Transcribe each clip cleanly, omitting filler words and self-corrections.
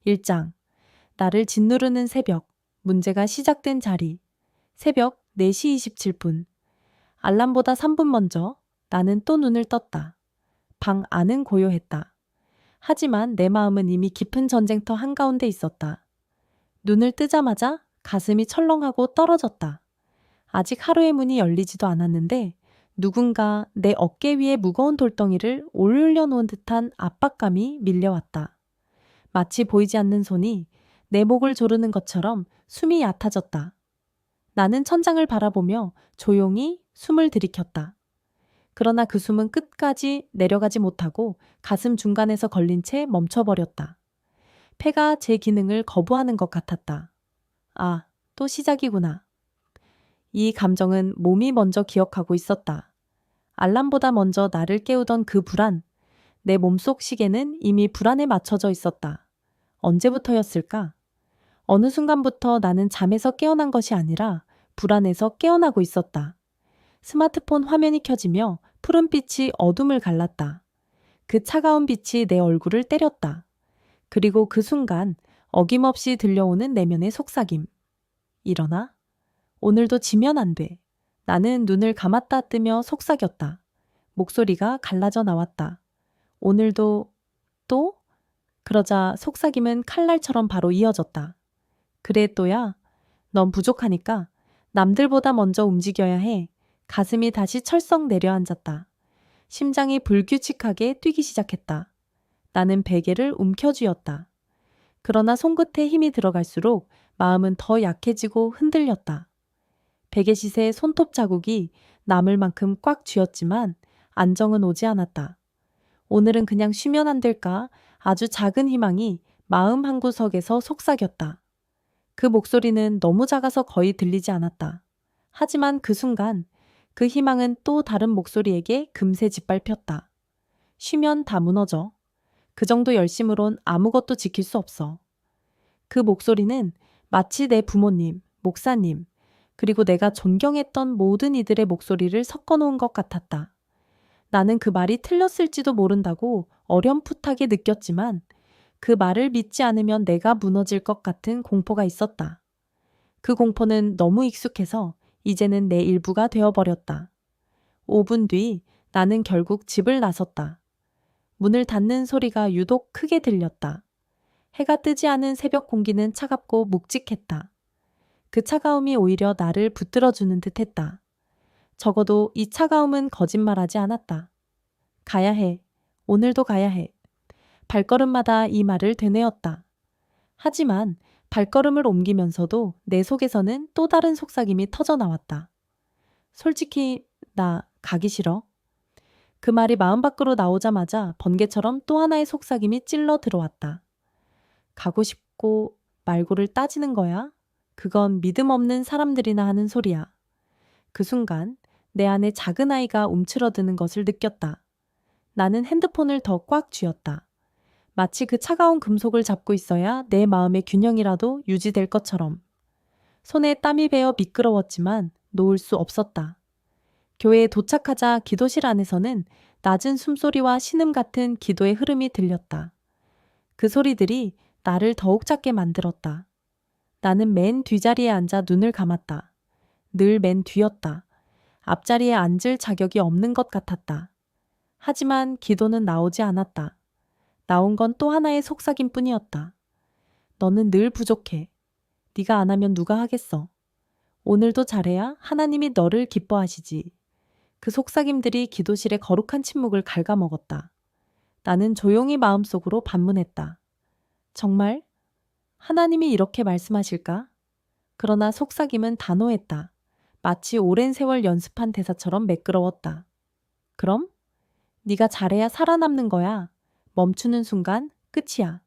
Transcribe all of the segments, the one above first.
1장. 나를 짓누르는 새벽. 문제가 시작된 자리. 새벽 4시 27분. 알람보다 3분 먼저 나는 또 눈을 떴다. 방 안은 고요했다. 하지만 내 마음은 이미 깊은 전쟁터 한가운데 있었다. 눈을 뜨자마자 가슴이 철렁하고 떨어졌다. 아직 하루의 문이 열리지도 않았는데 누군가 내 어깨 위에 무거운 돌덩이를 올려놓은 듯한 압박감이 밀려왔다. 마치 보이지 않는 손이 내 목을 조르는 것처럼 숨이 얕아졌다. 나는 천장을 바라보며 조용히 숨을 들이켰다. 그러나 그 숨은 끝까지 내려가지 못하고 가슴 중간에서 걸린 채 멈춰버렸다. 폐가 제 기능을 거부하는 것 같았다. 아, 또 시작이구나. 이 감정은 몸이 먼저 기억하고 있었다. 알람보다 먼저 나를 깨우던 그 불안, 내 몸속 시계는 이미 불안에 맞춰져 있었다. 언제부터였을까? 어느 순간부터 나는 잠에서 깨어난 것이 아니라 불안에서 깨어나고 있었다. 스마트폰 화면이 켜지며 푸른빛이 어둠을 갈랐다. 그 차가운 빛이 내 얼굴을 때렸다. 그리고 그 순간 어김없이 들려오는 내면의 속삭임. 일어나? 오늘도 지면 안 돼. 나는 눈을 감았다 뜨며 속삭였다. 목소리가 갈라져 나왔다. 오늘도 또? 그러자 속삭임은 칼날처럼 바로 이어졌다. 그래 또야. 넌 부족하니까 남들보다 먼저 움직여야 해. 가슴이 다시 철썩 내려앉았다. 심장이 불규칙하게 뛰기 시작했다. 나는 베개를 움켜쥐었다. 그러나 손끝에 힘이 들어갈수록 마음은 더 약해지고 흔들렸다. 베개싯에 손톱 자국이 남을 만큼 꽉 쥐었지만 안정은 오지 않았다. 오늘은 그냥 쉬면 안 될까? 아주 작은 희망이 마음 한구석에서 속삭였다. 그 목소리는 너무 작아서 거의 들리지 않았다. 하지만 그 순간 그 희망은 또 다른 목소리에게 금세 짓밟혔다. 쉬면 다 무너져. 그 정도 열심으론 아무것도 지킬 수 없어. 그 목소리는 마치 내 부모님, 목사님, 그리고 내가 존경했던 모든 이들의 목소리를 섞어놓은 것 같았다. 나는 그 말이 틀렸을지도 모른다고 어렴풋하게 느꼈지만 그 말을 믿지 않으면 내가 무너질 것 같은 공포가 있었다. 그 공포는 너무 익숙해서 이제는 내 일부가 되어버렸다. 5분 뒤 나는 결국 집을 나섰다. 문을 닫는 소리가 유독 크게 들렸다. 해가 뜨지 않은 새벽 공기는 차갑고 묵직했다. 그 차가움이 오히려 나를 붙들어주는 듯했다. 적어도 이 차가움은 거짓말하지 않았다. 가야 해. 오늘도 가야 해. 발걸음마다 이 말을 되뇌었다. 하지만 발걸음을 옮기면서도 내 속에서는 또 다른 속삭임이 터져나왔다. 솔직히 나 가기 싫어. 그 말이 마음 밖으로 나오자마자 번개처럼 또 하나의 속삭임이 찔러 들어왔다. 가고 싶고 말고를 따지는 거야? 그건 믿음 없는 사람들이나 하는 소리야. 그 순간 내 안에 작은 아이가 움츠러드는 것을 느꼈다. 나는 핸드폰을 더 꽉 쥐었다. 마치 그 차가운 금속을 잡고 있어야 내 마음의 균형이라도 유지될 것처럼. 손에 땀이 배어 미끄러웠지만 놓을 수 없었다. 교회에 도착하자 기도실 안에서는 낮은 숨소리와 신음 같은 기도의 흐름이 들렸다. 그 소리들이 나를 더욱 작게 만들었다. 나는 맨 뒷자리에 앉아 눈을 감았다. 늘 맨 뒤였다. 앞자리에 앉을 자격이 없는 것 같았다. 하지만 기도는 나오지 않았다. 나온 건 또 하나의 속삭임 뿐이었다. 너는 늘 부족해. 네가 안 하면 누가 하겠어. 오늘도 잘해야 하나님이 너를 기뻐하시지. 그 속삭임들이 기도실의 거룩한 침묵을 갉아먹었다. 나는 조용히 마음속으로 반문했다. 정말? 하나님이 이렇게 말씀하실까? 그러나 속삭임은 단호했다. 마치 오랜 세월 연습한 대사처럼 매끄러웠다. 그럼? 네가 잘해야 살아남는 거야. 멈추는 순간 끝이야.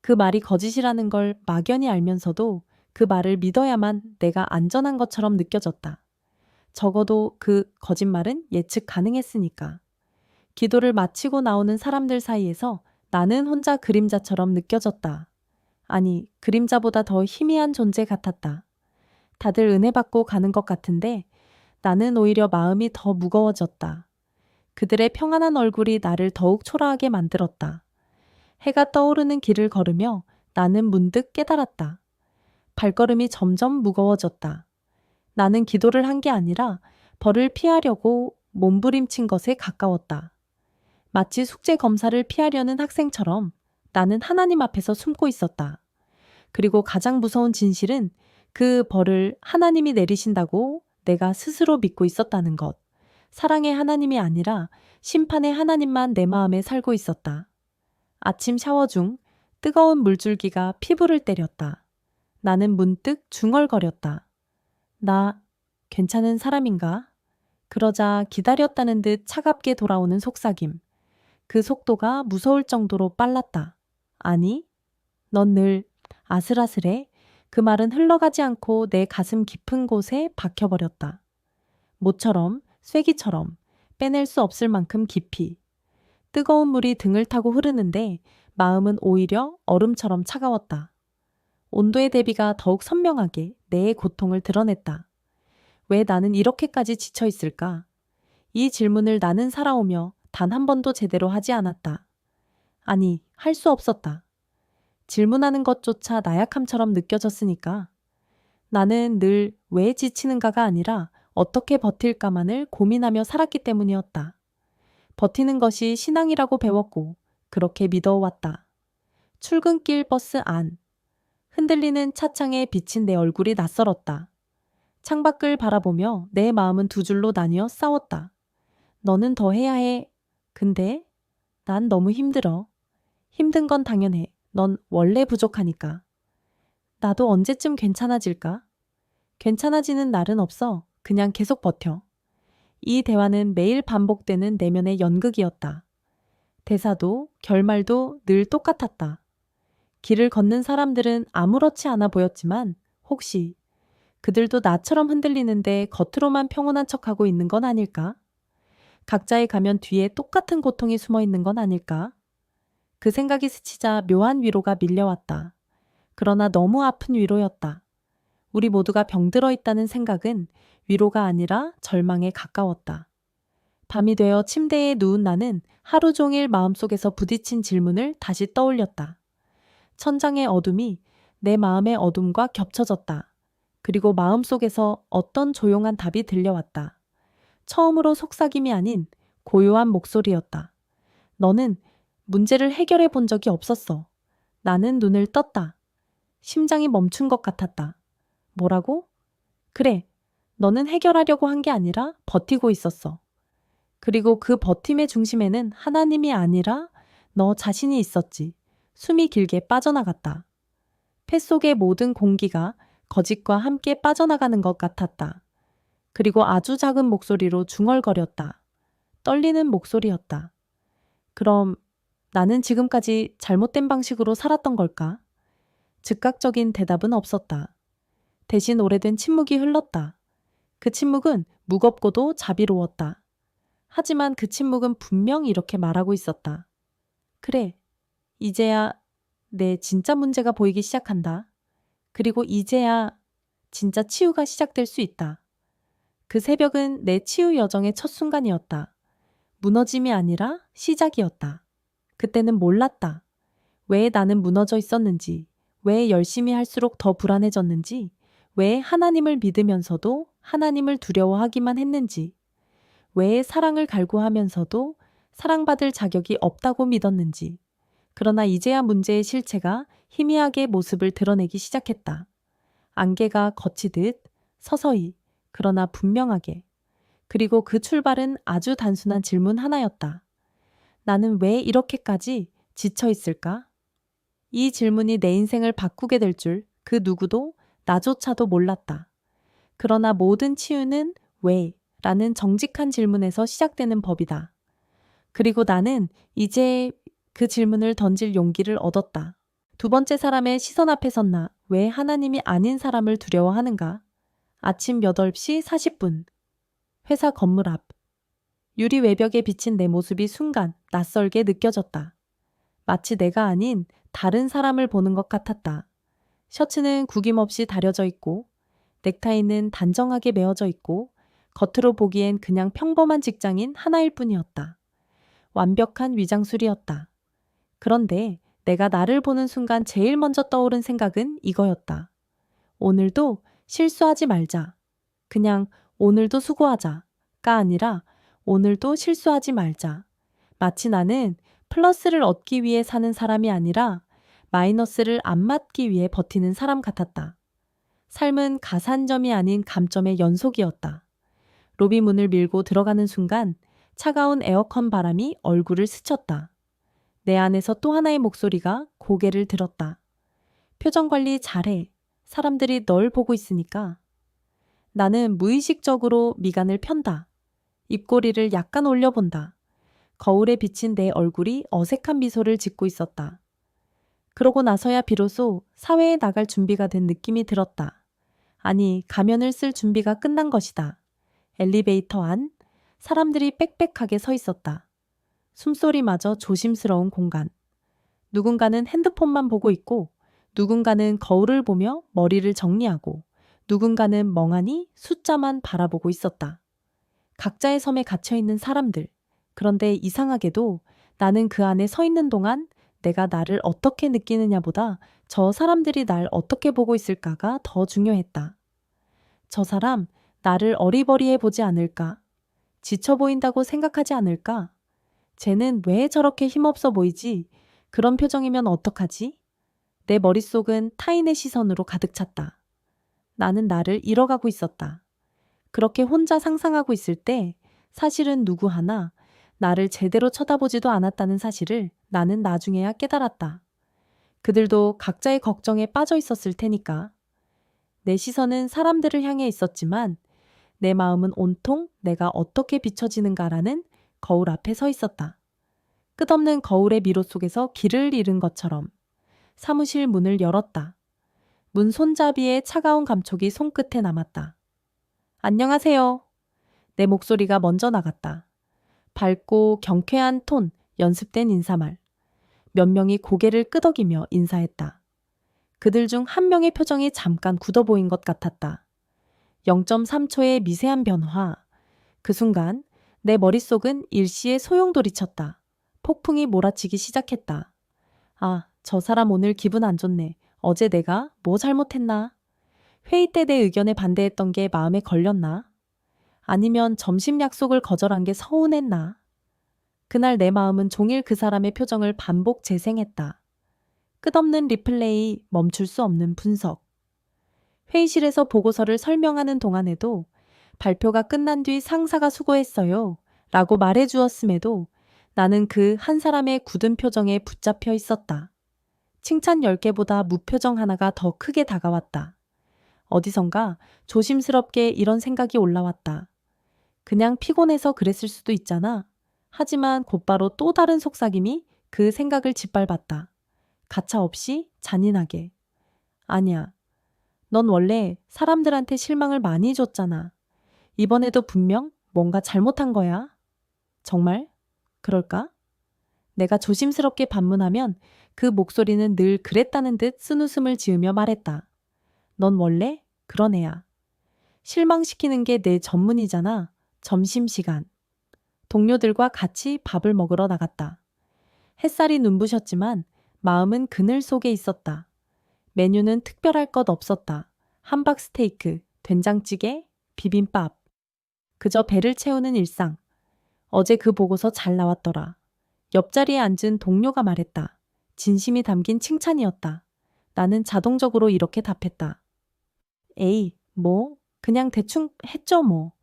그 말이 거짓이라는 걸 막연히 알면서도 그 말을 믿어야만 내가 안전한 것처럼 느껴졌다. 적어도 그 거짓말은 예측 가능했으니까. 기도를 마치고 나오는 사람들 사이에서 나는 혼자 그림자처럼 느껴졌다. 아니, 그림자보다 더 희미한 존재 같았다. 다들 은혜 받고 가는 것 같은데 나는 오히려 마음이 더 무거워졌다. 그들의 평안한 얼굴이 나를 더욱 초라하게 만들었다. 해가 떠오르는 길을 걸으며 나는 문득 깨달았다. 발걸음이 점점 무거워졌다. 나는 기도를 한 게 아니라 벌을 피하려고 몸부림친 것에 가까웠다. 마치 숙제 검사를 피하려는 학생처럼 나는 하나님 앞에서 숨고 있었다. 그리고 가장 무서운 진실은 그 벌을 하나님이 내리신다고 내가 스스로 믿고 있었다는 것. 사랑의 하나님이 아니라 심판의 하나님만 내 마음에 살고 있었다. 아침 샤워 중 뜨거운 물줄기가 피부를 때렸다. 나는 문득 중얼거렸다. 나 괜찮은 사람인가? 그러자 기다렸다는 듯 차갑게 돌아오는 속삭임. 그 속도가 무서울 정도로 빨랐다. 아니, 넌 늘 아슬아슬해. 그 말은 흘러가지 않고 내 가슴 깊은 곳에 박혀버렸다. 모처럼, 쐐기처럼 빼낼 수 없을 만큼 깊이. 뜨거운 물이 등을 타고 흐르는데 마음은 오히려 얼음처럼 차가웠다. 온도의 대비가 더욱 선명하게 내 고통을 드러냈다. 왜 나는 이렇게까지 지쳐 있을까? 이 질문을 나는 살아오며 단 한 번도 제대로 하지 않았다. 아니, 할 수 없었다. 질문하는 것조차 나약함처럼 느껴졌으니까. 나는 늘 왜 지치는가가 아니라 어떻게 버틸까만을 고민하며 살았기 때문이었다. 버티는 것이 신앙이라고 배웠고 그렇게 믿어왔다. 출근길 버스 안. 흔들리는 차창에 비친 내 얼굴이 낯설었다. 창밖을 바라보며 내 마음은 두 줄로 나뉘어 싸웠다. 너는 더 해야 해. 근데 난 너무 힘들어. 힘든 건 당연해. 넌 원래 부족하니까. 나도 언제쯤 괜찮아질까? 괜찮아지는 날은 없어. 그냥 계속 버텨. 이 대화는 매일 반복되는 내면의 연극이었다. 대사도 결말도 늘 똑같았다. 길을 걷는 사람들은 아무렇지 않아 보였지만 혹시 그들도 나처럼 흔들리는데 겉으로만 평온한 척하고 있는 건 아닐까? 각자의 가면 뒤에 똑같은 고통이 숨어 있는 건 아닐까? 그 생각이 스치자 묘한 위로가 밀려왔다. 그러나 너무 아픈 위로였다. 우리 모두가 병들어 있다는 생각은 위로가 아니라 절망에 가까웠다. 밤이 되어 침대에 누운 나는 하루 종일 마음속에서 부딪힌 질문을 다시 떠올렸다. 천장의 어둠이 내 마음의 어둠과 겹쳐졌다. 그리고 마음속에서 어떤 조용한 답이 들려왔다. 처음으로 속삭임이 아닌 고요한 목소리였다. 너는 문제를 해결해 본 적이 없었어. 나는 눈을 떴다. 심장이 멈춘 것 같았다. 뭐라고? 그래, 너는 해결하려고 한 게 아니라 버티고 있었어. 그리고 그 버팀의 중심에는 하나님이 아니라 너 자신이 있었지. 숨이 길게 빠져나갔다. 폐 속의 모든 공기가 거짓과 함께 빠져나가는 것 같았다. 그리고 아주 작은 목소리로 중얼거렸다. 떨리는 목소리였다. 그럼 나는 지금까지 잘못된 방식으로 살았던 걸까? 즉각적인 대답은 없었다. 대신 오래된 침묵이 흘렀다. 그 침묵은 무겁고도 자비로웠다. 하지만 그 침묵은 분명 이렇게 말하고 있었다. 그래, 이제야 내 진짜 문제가 보이기 시작한다. 그리고 이제야 진짜 치유가 시작될 수 있다. 그 새벽은 내 치유 여정의 첫 순간이었다. 무너짐이 아니라 시작이었다. 그때는 몰랐다. 왜 나는 무너져 있었는지, 왜 열심히 할수록 더 불안해졌는지, 왜 하나님을 믿으면서도 하나님을 두려워하기만 했는지, 왜 사랑을 갈구하면서도 사랑받을 자격이 없다고 믿었는지. 그러나 이제야 문제의 실체가 희미하게 모습을 드러내기 시작했다. 안개가 걷히듯 서서히, 그러나 분명하게. 그리고 그 출발은 아주 단순한 질문 하나였다. 나는 왜 이렇게까지 지쳐 있을까? 이 질문이 내 인생을 바꾸게 될 줄 그 누구도 나조차도 몰랐다. 그러나 모든 치유는 왜? 라는 정직한 질문에서 시작되는 법이다. 그리고 나는 이제 그 질문을 던질 용기를 얻었다. 두 번째 사람의 시선 앞에 섰나 왜 하나님이 아닌 사람을 두려워하는가? 아침 8시 40분. 회사 건물 앞. 유리 외벽에 비친 내 모습이 순간 낯설게 느껴졌다. 마치 내가 아닌 다른 사람을 보는 것 같았다. 셔츠는 구김없이 다려져 있고 넥타이는 단정하게 메어져 있고 겉으로 보기엔 그냥 평범한 직장인 하나일 뿐이었다. 완벽한 위장술이었다. 그런데 내가 나를 보는 순간 제일 먼저 떠오른 생각은 이거였다. 오늘도 실수하지 말자. 그냥 오늘도 수고하자가 아니라 오늘도 실수하지 말자. 마치 나는 플러스를 얻기 위해 사는 사람이 아니라 마이너스를 안 맞기 위해 버티는 사람 같았다. 삶은 가산점이 아닌 감점의 연속이었다. 로비 문을 밀고 들어가는 순간 차가운 에어컨 바람이 얼굴을 스쳤다. 내 안에서 또 하나의 목소리가 고개를 들었다. 표정 관리 잘해. 사람들이 널 보고 있으니까. 나는 무의식적으로 미간을 편다. 입꼬리를 약간 올려본다. 거울에 비친 내 얼굴이 어색한 미소를 짓고 있었다. 그러고 나서야 비로소 사회에 나갈 준비가 된 느낌이 들었다. 아니, 가면을 쓸 준비가 끝난 것이다. 엘리베이터 안, 사람들이 빽빽하게 서 있었다. 숨소리마저 조심스러운 공간. 누군가는 핸드폰만 보고 있고, 누군가는 거울을 보며 머리를 정리하고, 누군가는 멍하니 숫자만 바라보고 있었다. 각자의 섬에 갇혀있는 사람들. 그런데 이상하게도 나는 그 안에 서 있는 동안 내가 나를 어떻게 느끼느냐보다 저 사람들이 날 어떻게 보고 있을까가 더 중요했다. 저 사람 나를 어리버리해 보지 않을까? 지쳐 보인다고 생각하지 않을까? 쟤는 왜 저렇게 힘없어 보이지? 그런 표정이면 어떡하지? 내 머릿속은 타인의 시선으로 가득 찼다. 나는 나를 잃어가고 있었다. 그렇게 혼자 상상하고 있을 때 사실은 누구 하나 나를 제대로 쳐다보지도 않았다는 사실을 나는 나중에야 깨달았다. 그들도 각자의 걱정에 빠져 있었을 테니까. 내 시선은 사람들을 향해 있었지만 내 마음은 온통 내가 어떻게 비춰지는가라는 거울 앞에 서 있었다. 끝없는 거울의 미로 속에서 길을 잃은 것처럼 사무실 문을 열었다. 문 손잡이의 차가운 감촉이 손끝에 남았다. 안녕하세요. 내 목소리가 먼저 나갔다. 밝고 경쾌한 톤, 연습된 인사말. 몇 명이 고개를 끄덕이며 인사했다. 그들 중 한 명의 표정이 잠깐 굳어 보인 것 같았다. 0.3초의 미세한 변화. 그 순간 내 머릿속은 일시에 소용돌이쳤다. 폭풍이 몰아치기 시작했다. 아, 저 사람 오늘 기분 안 좋네. 어제 내가 뭐 잘못했나? 회의 때 내 의견에 반대했던 게 마음에 걸렸나? 아니면 점심 약속을 거절한 게 서운했나? 그날 내 마음은 종일 그 사람의 표정을 반복 재생했다. 끝없는 리플레이, 멈출 수 없는 분석. 회의실에서 보고서를 설명하는 동안에도 발표가 끝난 뒤 상사가 수고했어요 라고 말해 주었음에도 나는 그 한 사람의 굳은 표정에 붙잡혀 있었다. 칭찬 10개보다 무표정 하나가 더 크게 다가왔다. 어디선가 조심스럽게 이런 생각이 올라왔다. 그냥 피곤해서 그랬을 수도 있잖아. 하지만 곧바로 또 다른 속삭임이 그 생각을 짓밟았다. 가차없이 잔인하게. 아니야. 넌 원래 사람들한테 실망을 많이 줬잖아. 이번에도 분명 뭔가 잘못한 거야. 정말? 그럴까? 내가 조심스럽게 반문하면 그 목소리는 늘 그랬다는 듯 쓴웃음을 지으며 말했다. 넌 원래 그런 애야. 실망시키는 게 내 전문이잖아. 점심시간. 동료들과 같이 밥을 먹으러 나갔다. 햇살이 눈부셨지만 마음은 그늘 속에 있었다. 메뉴는 특별할 것 없었다. 함박스테이크, 된장찌개, 비빔밥. 그저 배를 채우는 일상. 어제 그 보고서 잘 나왔더라. 옆자리에 앉은 동료가 말했다. 진심이 담긴 칭찬이었다. 나는 자동적으로 이렇게 답했다. 에이, 뭐, 그냥 대충 했죠 뭐.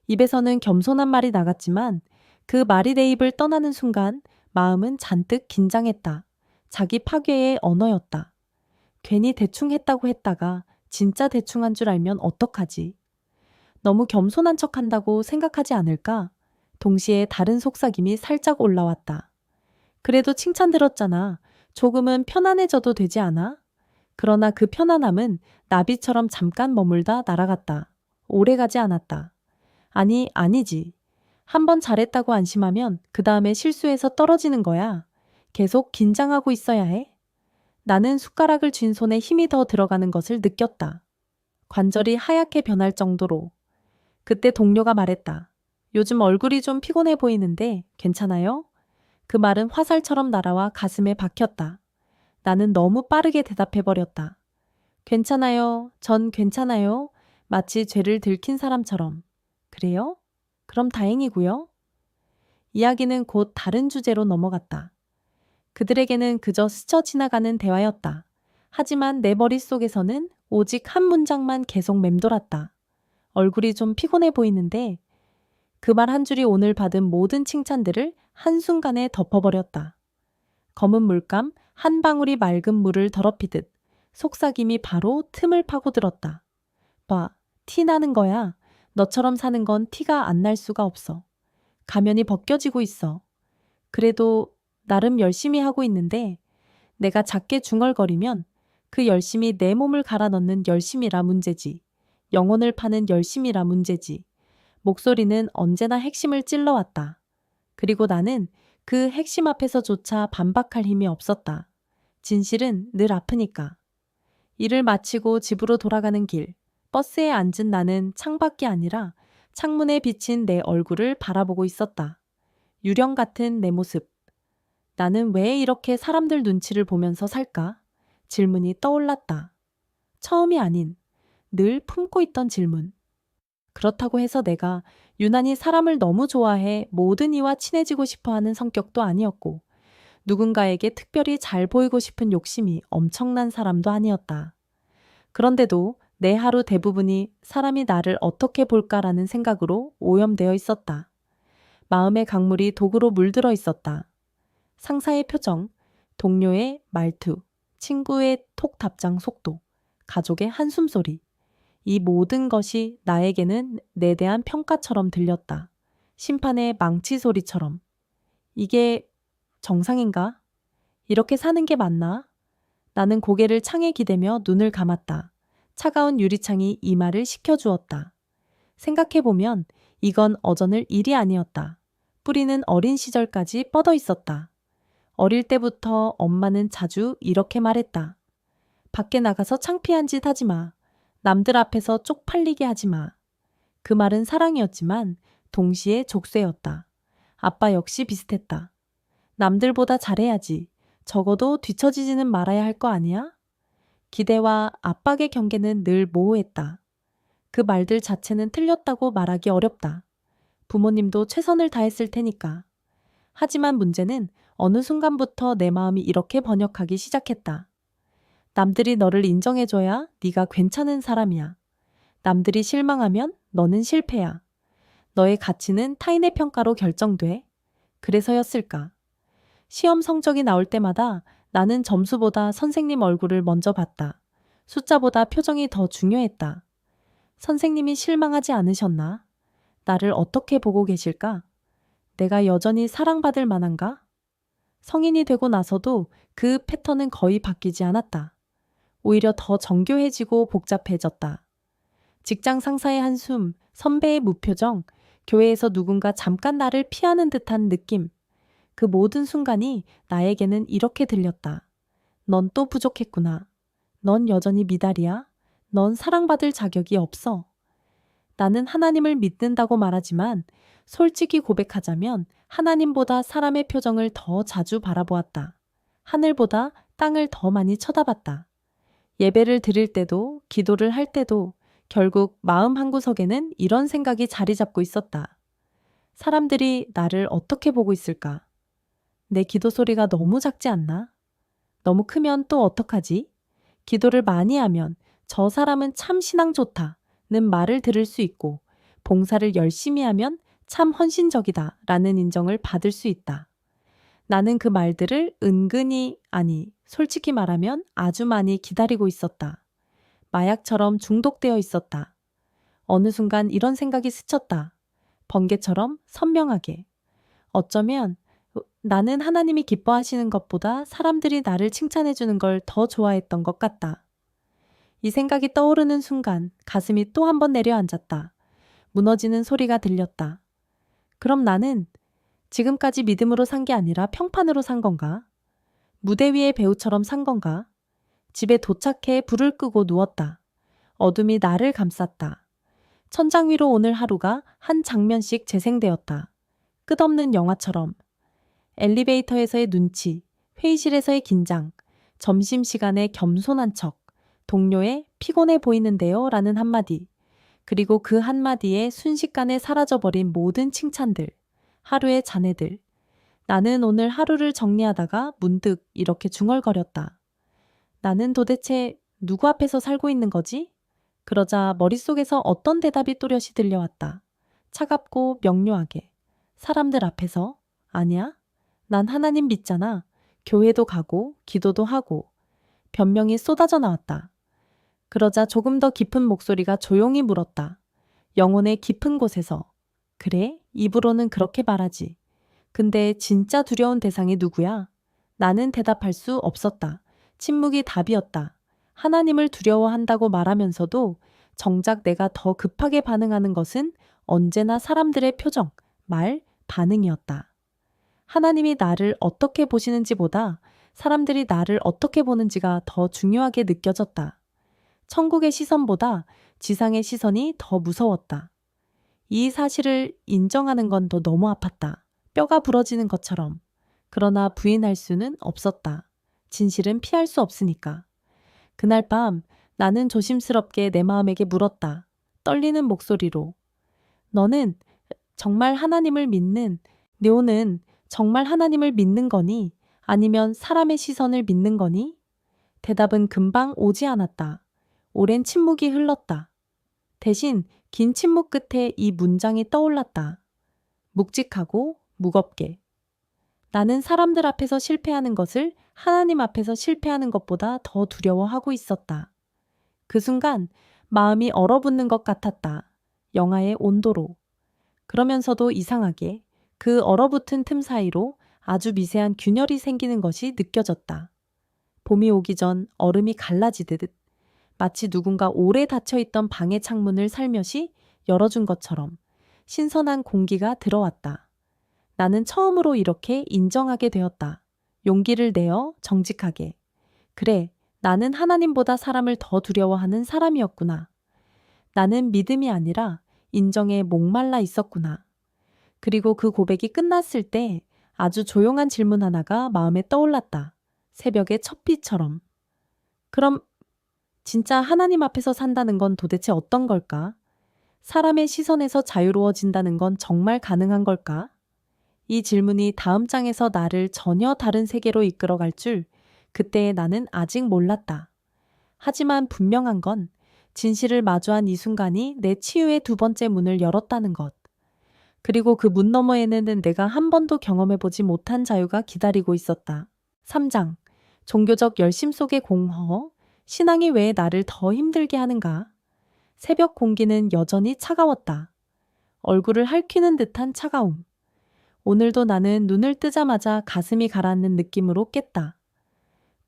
입에서는 겸손한 말이 나갔지만 그 말이 내 입을 떠나는 순간 마음은 잔뜩 긴장했다. 자기 파괴의 언어였다. 괜히 대충 했다고 했다가 진짜 대충 한 줄 알면 어떡하지? 너무 겸손한 척한다고 생각하지 않을까? 동시에 다른 속삭임이 살짝 올라왔다. 그래도 칭찬 들었잖아. 조금은 편안해져도 되지 않아? 그러나 그 편안함은 나비처럼 잠깐 머물다 날아갔다. 오래가지 않았다. 아니, 아니지. 한번 잘했다고 안심하면 그 다음에 실수해서 떨어지는 거야. 계속 긴장하고 있어야 해. 나는 숟가락을 쥔 손에 힘이 더 들어가는 것을 느꼈다. 관절이 하얗게 변할 정도로. 그때 동료가 말했다. 요즘 얼굴이 좀 피곤해 보이는데 괜찮아요? 그 말은 화살처럼 날아와 가슴에 박혔다. 나는 너무 빠르게 대답해버렸다. 괜찮아요. 전 괜찮아요. 마치 죄를 들킨 사람처럼. 그래요? 그럼 다행이고요. 이야기는 곧 다른 주제로 넘어갔다. 그들에게는 그저 스쳐 지나가는 대화였다. 하지만 내 머릿속에서는 오직 한 문장만 계속 맴돌았다. 얼굴이 좀 피곤해 보이는데 그 말 한 줄이 오늘 받은 모든 칭찬들을 한순간에 덮어버렸다. 검은 물감 한 방울이 맑은 물을 더럽히듯 속삭임이 바로 틈을 파고들었다. 봐, 티 나는 거야. 너처럼 사는 건 티가 안 날 수가 없어. 가면이 벗겨지고 있어. 그래도 나름 열심히 하고 있는데 내가 작게 중얼거리면 그 열심이 내 몸을 갈아 넣는 열심이라 문제지. 영혼을 파는 열심이라 문제지. 목소리는 언제나 핵심을 찔러왔다. 그리고 나는 그 핵심 앞에서조차 반박할 힘이 없었다. 진실은 늘 아프니까. 일을 마치고 집으로 돌아가는 길, 버스에 앉은 나는 창밖이 아니라 창문에 비친 내 얼굴을 바라보고 있었다. 유령 같은 내 모습. 나는 왜 이렇게 사람들 눈치를 보면서 살까? 질문이 떠올랐다. 처음이 아닌, 늘 품고 있던 질문. 그렇다고 해서 내가 유난히 사람을 너무 좋아해 모든 이와 친해지고 싶어 하는 성격도 아니었고, 누군가에게 특별히 잘 보이고 싶은 욕심이 엄청난 사람도 아니었다. 그런데도 내 하루 대부분이 사람이 나를 어떻게 볼까라는 생각으로 오염되어 있었다. 마음의 강물이 독으로 물들어 있었다. 상사의 표정, 동료의 말투, 친구의 톡 답장 속도, 가족의 한숨소리. 이 모든 것이 나에게는 내 대한 평가처럼 들렸다. 심판의 망치 소리처럼. 이게 정상인가? 이렇게 사는 게 맞나? 나는 고개를 창에 기대며 눈을 감았다. 차가운 유리창이 이마를 식혀주었다. 생각해보면 이건 어전을 일이 아니었다. 뿌리는 어린 시절까지 뻗어 있었다. 어릴 때부터 엄마는 자주 이렇게 말했다. 밖에 나가서 창피한 짓 하지 마. 남들 앞에서 쪽팔리게 하지 마. 그 말은 사랑이었지만 동시에 족쇄였다. 아빠 역시 비슷했다. 남들보다 잘해야지. 적어도 뒤처지지는 말아야 할 거 아니야? 기대와 압박의 경계는 늘 모호했다. 그 말들 자체는 틀렸다고 말하기 어렵다. 부모님도 최선을 다했을 테니까. 하지만 문제는 어느 순간부터 내 마음이 이렇게 번역하기 시작했다. 남들이 너를 인정해줘야 네가 괜찮은 사람이야. 남들이 실망하면 너는 실패야. 너의 가치는 타인의 평가로 결정돼. 그래서였을까? 시험 성적이 나올 때마다 나는 점수보다 선생님 얼굴을 먼저 봤다. 숫자보다 표정이 더 중요했다. 선생님이 실망하지 않으셨나? 나를 어떻게 보고 계실까? 내가 여전히 사랑받을 만한가? 성인이 되고 나서도 그 패턴은 거의 바뀌지 않았다. 오히려 더 정교해지고 복잡해졌다. 직장 상사의 한숨, 선배의 무표정, 교회에서 누군가 잠깐 나를 피하는 듯한 느낌. 그 모든 순간이 나에게는 이렇게 들렸다. 넌 또 부족했구나. 넌 여전히 미달이야. 넌 사랑받을 자격이 없어. 나는 하나님을 믿는다고 말하지만 솔직히 고백하자면 하나님보다 사람의 표정을 더 자주 바라보았다. 하늘보다 땅을 더 많이 쳐다봤다. 예배를 드릴 때도 기도를 할 때도 결국 마음 한구석에는 이런 생각이 자리 잡고 있었다. 사람들이 나를 어떻게 보고 있을까? 내 기도 소리가 너무 작지 않나? 너무 크면 또 어떡하지? 기도를 많이 하면 저 사람은 참 신앙 좋다는 말을 들을 수 있고 봉사를 열심히 하면 참 헌신적이다 라는 인정을 받을 수 있다. 나는 그 말들을 은근히 아니 솔직히 말하면 아주 많이 기다리고 있었다. 마약처럼 중독되어 있었다. 어느 순간 이런 생각이 스쳤다. 번개처럼 선명하게. 어쩌면 나는 하나님이 기뻐하시는 것보다 사람들이 나를 칭찬해주는 걸 더 좋아했던 것 같다. 이 생각이 떠오르는 순간 가슴이 또 한 번 내려앉았다. 무너지는 소리가 들렸다. 그럼 나는 지금까지 믿음으로 산 게 아니라 평판으로 산 건가? 무대 위의 배우처럼 산 건가? 집에 도착해 불을 끄고 누웠다. 어둠이 나를 감쌌다. 천장 위로 오늘 하루가 한 장면씩 재생되었다. 끝없는 영화처럼. 엘리베이터에서의 눈치, 회의실에서의 긴장, 점심시간에 겸손한 척, 동료의 피곤해 보이는데요 라는 한마디, 그리고 그 한마디에 순식간에 사라져버린 모든 칭찬들, 하루의 잔해들. 나는 오늘 하루를 정리하다가 문득 이렇게 중얼거렸다. 나는 도대체 누구 앞에서 살고 있는 거지? 그러자 머릿속에서 어떤 대답이 또렷이 들려왔다. 차갑고 명료하게. 사람들 앞에서? 아니야. 난 하나님 믿잖아. 교회도 가고 기도도 하고. 변명이 쏟아져 나왔다. 그러자 조금 더 깊은 목소리가 조용히 물었다. 영혼의 깊은 곳에서. 그래? 입으로는 그렇게 말하지. 근데 진짜 두려운 대상이 누구야? 나는 대답할 수 없었다. 침묵이 답이었다. 하나님을 두려워한다고 말하면서도 정작 내가 더 급하게 반응하는 것은 언제나 사람들의 표정, 말, 반응이었다. 하나님이 나를 어떻게 보시는지보다 사람들이 나를 어떻게 보는지가 더 중요하게 느껴졌다. 천국의 시선보다 지상의 시선이 더 무서웠다. 이 사실을 인정하는 건 더 너무 아팠다. 뼈가 부러지는 것처럼. 그러나 부인할 수는 없었다. 진실은 피할 수 없으니까. 그날 밤 나는 조심스럽게 내 마음에게 물었다. 떨리는 목소리로. 너는 정말 하나님을 믿는, 네오는 정말 하나님을 믿는 거니? 아니면 사람의 시선을 믿는 거니? 대답은 금방 오지 않았다. 오랜 침묵이 흘렀다. 대신 긴 침묵 끝에 이 문장이 떠올랐다. 묵직하고 무겁게. 나는 사람들 앞에서 실패하는 것을 하나님 앞에서 실패하는 것보다 더 두려워하고 있었다. 그 순간 마음이 얼어붙는 것 같았다. 영하의 온도로. 그러면서도 이상하게 그 얼어붙은 틈 사이로 아주 미세한 균열이 생기는 것이 느껴졌다. 봄이 오기 전 얼음이 갈라지듯 마치 누군가 오래 닫혀있던 방의 창문을 살며시 열어준 것처럼 신선한 공기가 들어왔다. 나는 처음으로 이렇게 인정하게 되었다. 용기를 내어 정직하게. 그래, 나는 하나님보다 사람을 더 두려워하는 사람이었구나. 나는 믿음이 아니라 인정에 목말라 있었구나. 그리고 그 고백이 끝났을 때 아주 조용한 질문 하나가 마음에 떠올랐다. 새벽의 첫 빛처럼. 그럼 진짜 하나님 앞에서 산다는 건 도대체 어떤 걸까? 사람의 시선에서 자유로워진다는 건 정말 가능한 걸까? 이 질문이 다음 장에서 나를 전혀 다른 세계로 이끌어갈 줄 그때의 나는 아직 몰랐다. 하지만 분명한 건 진실을 마주한 이 순간이 내 치유의 두 번째 문을 열었다는 것. 그리고 그 문 너머에는 내가 한 번도 경험해보지 못한 자유가 기다리고 있었다. 3장. 종교적 열심 속의 공허. 신앙이 왜 나를 더 힘들게 하는가? 새벽 공기는 여전히 차가웠다. 얼굴을 핥히는 듯한 차가움. 오늘도 나는 눈을 뜨자마자 가슴이 가라앉는 느낌으로 깼다.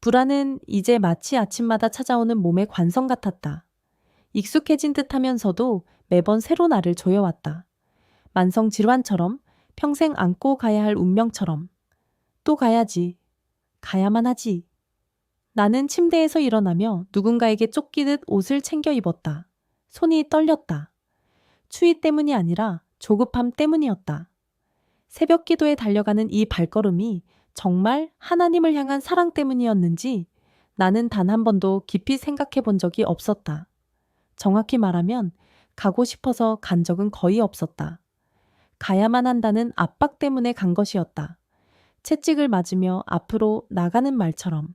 불안은 이제 마치 아침마다 찾아오는 몸의 관성 같았다. 익숙해진 듯 하면서도 매번 새로 나를 조여왔다. 만성 질환처럼, 평생 안고 가야 할 운명처럼. 또 가야지. 가야만 하지. 나는 침대에서 일어나며 누군가에게 쫓기듯 옷을 챙겨 입었다. 손이 떨렸다. 추위 때문이 아니라 조급함 때문이었다. 새벽 기도에 달려가는 이 발걸음이 정말 하나님을 향한 사랑 때문이었는지 나는 단 한 번도 깊이 생각해 본 적이 없었다. 정확히 말하면 가고 싶어서 간 적은 거의 없었다. 가야만 한다는 압박 때문에 간 것이었다. 채찍을 맞으며 앞으로 나가는 말처럼.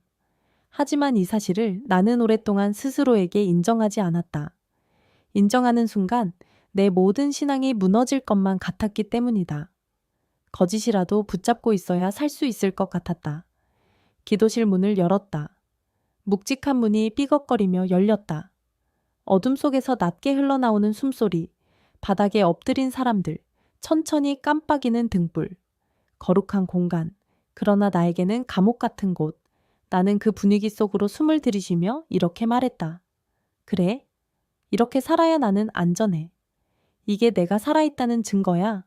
하지만 이 사실을 나는 오랫동안 스스로에게 인정하지 않았다. 인정하는 순간 내 모든 신앙이 무너질 것만 같았기 때문이다. 거짓이라도 붙잡고 있어야 살 수 있을 것 같았다. 기도실 문을 열었다. 묵직한 문이 삐걱거리며 열렸다. 어둠 속에서 낮게 흘러나오는 숨소리, 바닥에 엎드린 사람들, 천천히 깜빡이는 등불, 거룩한 공간, 그러나 나에게는 감옥 같은 곳. 나는 그 분위기 속으로 숨을 들이쉬며 이렇게 말했다. 그래, 이렇게 살아야 나는 안전해. 이게 내가 살아있다는 증거야.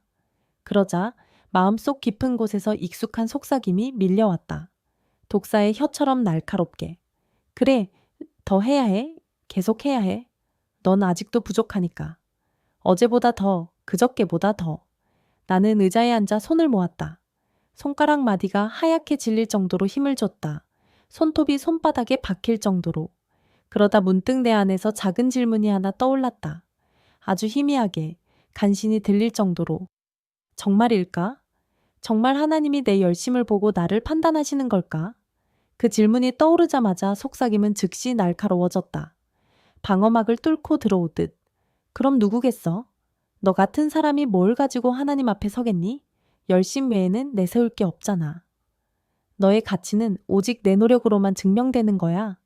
그러자 마음속 깊은 곳에서 익숙한 속삭임이 밀려왔다. 독사의 혀처럼 날카롭게. 그래, 더 해야 해. 계속 해야 해. 넌 아직도 부족하니까. 어제보다 더, 그저께보다 더. 나는 의자에 앉아 손을 모았다. 손가락 마디가 하얗게 질릴 정도로 힘을 줬다. 손톱이 손바닥에 박힐 정도로. 그러다 문득 내 안에서 작은 질문이 하나 떠올랐다. 아주 희미하게, 간신히 들릴 정도로. 정말일까? 정말 하나님이 내 열심을 보고 나를 판단하시는 걸까? 그 질문이 떠오르자마자 속삭임은 즉시 날카로워졌다. 방어막을 뚫고 들어오듯. 그럼 누구겠어? 너 같은 사람이 뭘 가지고 하나님 앞에 서겠니? 열심 외에는 내세울 게 없잖아. 너의 가치는 오직 내 노력으로만 증명되는 거야.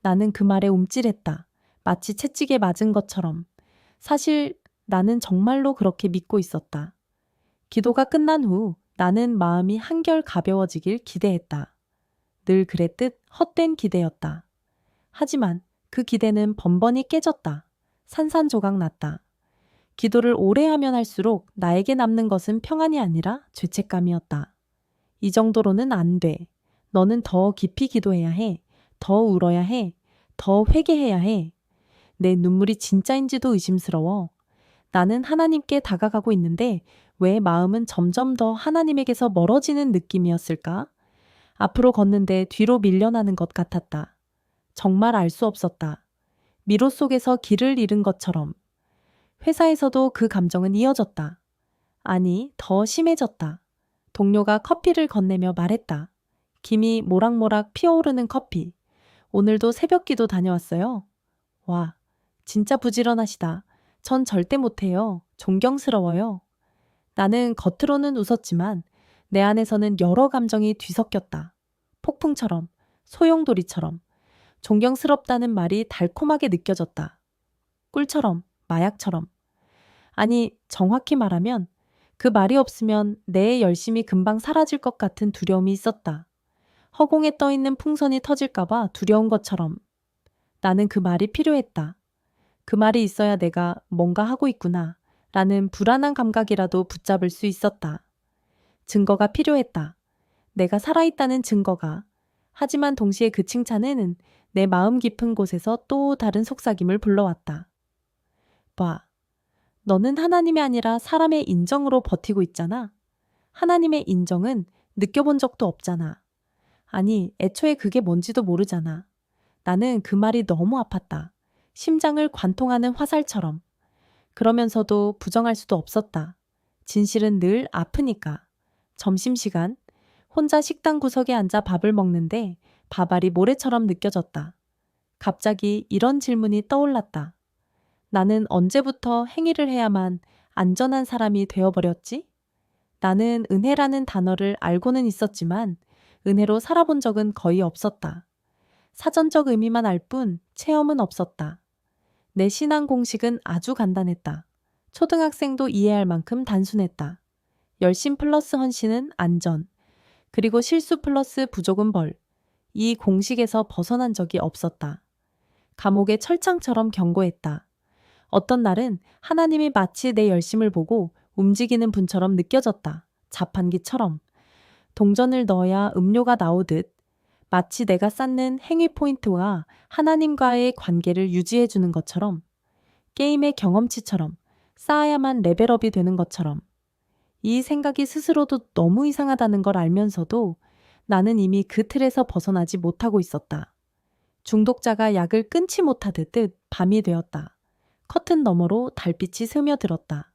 나는 그 말에 움찔했다. 마치 채찍에 맞은 것처럼. 사실 나는 정말로 그렇게 믿고 있었다. 기도가 끝난 후 나는 마음이 한결 가벼워지길 기대했다. 늘 그랬듯 헛된 기대였다. 하지만 그 기대는 번번이 깨졌다. 산산조각 났다. 기도를 오래 하면 할수록 나에게 남는 것은 평안이 아니라 죄책감이었다. 이 정도로는 안 돼. 너는 더 깊이 기도해야 해. 더 울어야 해. 더 회개해야 해. 내 눈물이 진짜인지도 의심스러워. 나는 하나님께 다가가고 있는데 왜 마음은 점점 더 하나님에게서 멀어지는 느낌이었을까? 앞으로 걷는데 뒤로 밀려나는 것 같았다. 정말 알 수 없었다. 미로 속에서 길을 잃은 것처럼. 회사에서도 그 감정은 이어졌다. 아니, 더 심해졌다. 동료가 커피를 건네며 말했다. 김이 모락모락 피어오르는 커피. 오늘도 새벽 기도 다녀왔어요. 와, 진짜 부지런하시다. 전 절대 못해요. 존경스러워요. 나는 겉으로는 웃었지만 내 안에서는 여러 감정이 뒤섞였다. 폭풍처럼, 소용돌이처럼, 존경스럽다는 말이 달콤하게 느껴졌다. 꿀처럼, 마약처럼. 아니, 정확히 말하면 그 말이 없으면 내 열심이 금방 사라질 것 같은 두려움이 있었다. 허공에 떠있는 풍선이 터질까봐 두려운 것처럼. 나는 그 말이 필요했다. 그 말이 있어야 내가 뭔가 하고 있구나 라는 불안한 감각이라도 붙잡을 수 있었다. 증거가 필요했다. 내가 살아있다는 증거가. 하지만 동시에 그 칭찬은 내 마음 깊은 곳에서 또 다른 속삭임을 불러왔다. 봐. 너는 하나님이 아니라 사람의 인정으로 버티고 있잖아. 하나님의 인정은 느껴본 적도 없잖아. 아니, 애초에 그게 뭔지도 모르잖아. 나는 그 말이 너무 아팠다. 심장을 관통하는 화살처럼. 그러면서도 부정할 수도 없었다. 진실은 늘 아프니까. 점심시간, 혼자 식당 구석에 앉아 밥을 먹는데 밥알이 모래처럼 느껴졌다. 갑자기 이런 질문이 떠올랐다. 나는 언제부터 행위를 해야만 안전한 사람이 되어버렸지? 나는 은혜라는 단어를 알고는 있었지만 은혜로 살아본 적은 거의 없었다. 사전적 의미만 알 뿐 체험은 없었다. 내 신앙 공식은 아주 간단했다. 초등학생도 이해할 만큼 단순했다. 열심 플러스 헌신은 안전, 그리고 실수 플러스 부족은 벌. 이 공식에서 벗어난 적이 없었다. 감옥의 철창처럼 견고했다. 어떤 날은 하나님이 마치 내 열심을 보고 움직이는 분처럼 느껴졌다. 자판기처럼. 동전을 넣어야 음료가 나오듯 마치 내가 쌓는 행위 포인트와 하나님과의 관계를 유지해주는 것처럼, 게임의 경험치처럼 쌓아야만 레벨업이 되는 것처럼. 이 생각이 스스로도 너무 이상하다는 걸 알면서도 나는 이미 그 틀에서 벗어나지 못하고 있었다. 중독자가 약을 끊지 못하듯 밤이 되었다. 커튼 너머로 달빛이 스며들었다.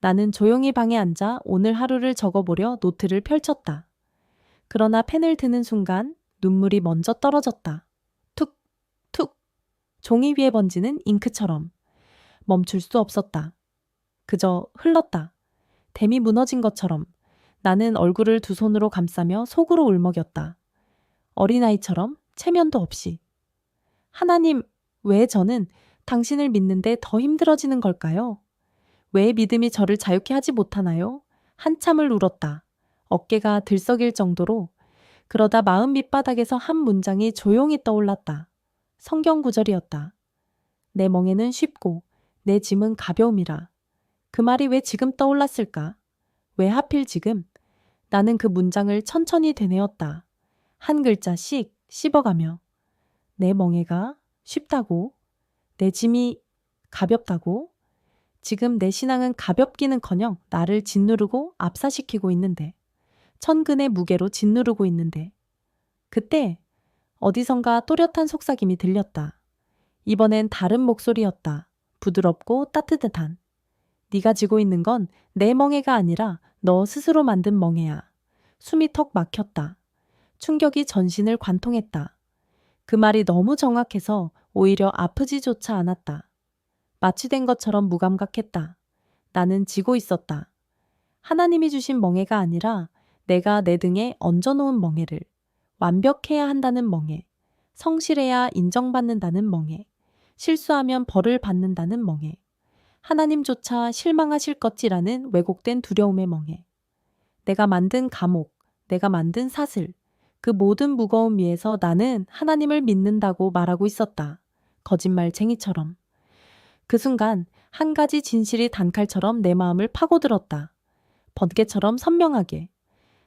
나는 조용히 방에 앉아 오늘 하루를 적어보려 노트를 펼쳤다. 그러나 펜을 드는 순간 눈물이 먼저 떨어졌다. 툭, 툭. 종이 위에 번지는 잉크처럼. 멈출 수 없었다. 그저 흘렀다. 댐이 무너진 것처럼 나는 얼굴을 두 손으로 감싸며 속으로 울먹였다. 어린아이처럼 체면도 없이. 하나님, 왜 저는 당신을 믿는데 더 힘들어지는 걸까요? 왜 믿음이 저를 자유케 하지 못하나요? 한참을 울었다. 어깨가 들썩일 정도로. 그러다 마음 밑바닥에서 한 문장이 조용히 떠올랐다. 성경 구절이었다. 내 멍에는 쉽고 내 짐은 가벼움이라. 그 말이 왜 지금 떠올랐을까? 왜 하필 지금? 나는 그 문장을 천천히 되뇌었다. 한 글자씩 씹어가며. 내 멍에가 쉽다고? 내 짐이 가볍다고? 지금 내 신앙은 가볍기는커녕 나를 짓누르고 압사시키고 있는데. 천근의 무게로 짓누르고 있는데. 그때 어디선가 또렷한 속삭임이 들렸다. 이번엔 다른 목소리였다. 부드럽고 따뜻한. 네가 지고 있는 건 내 멍해가 아니라 너 스스로 만든 멍해야. 숨이 턱 막혔다. 충격이 전신을 관통했다. 그 말이 너무 정확해서 오히려 아프지조차 않았다. 마취된 것처럼 무감각했다. 나는 지고 있었다. 하나님이 주신 멍해가 아니라 내가 내 등에 얹어놓은 멍해를. 완벽해야 한다는 멍해. 성실해야 인정받는다는 멍해. 실수하면 벌을 받는다는 멍해. 하나님조차 실망하실 것이라는 왜곡된 두려움의 멍해. 내가 만든 감옥, 내가 만든 사슬, 그 모든 무거움 위에서 나는 하나님을 믿는다고 말하고 있었다. 거짓말쟁이처럼. 그 순간 한 가지 진실이 단칼처럼 내 마음을 파고들었다. 번개처럼 선명하게.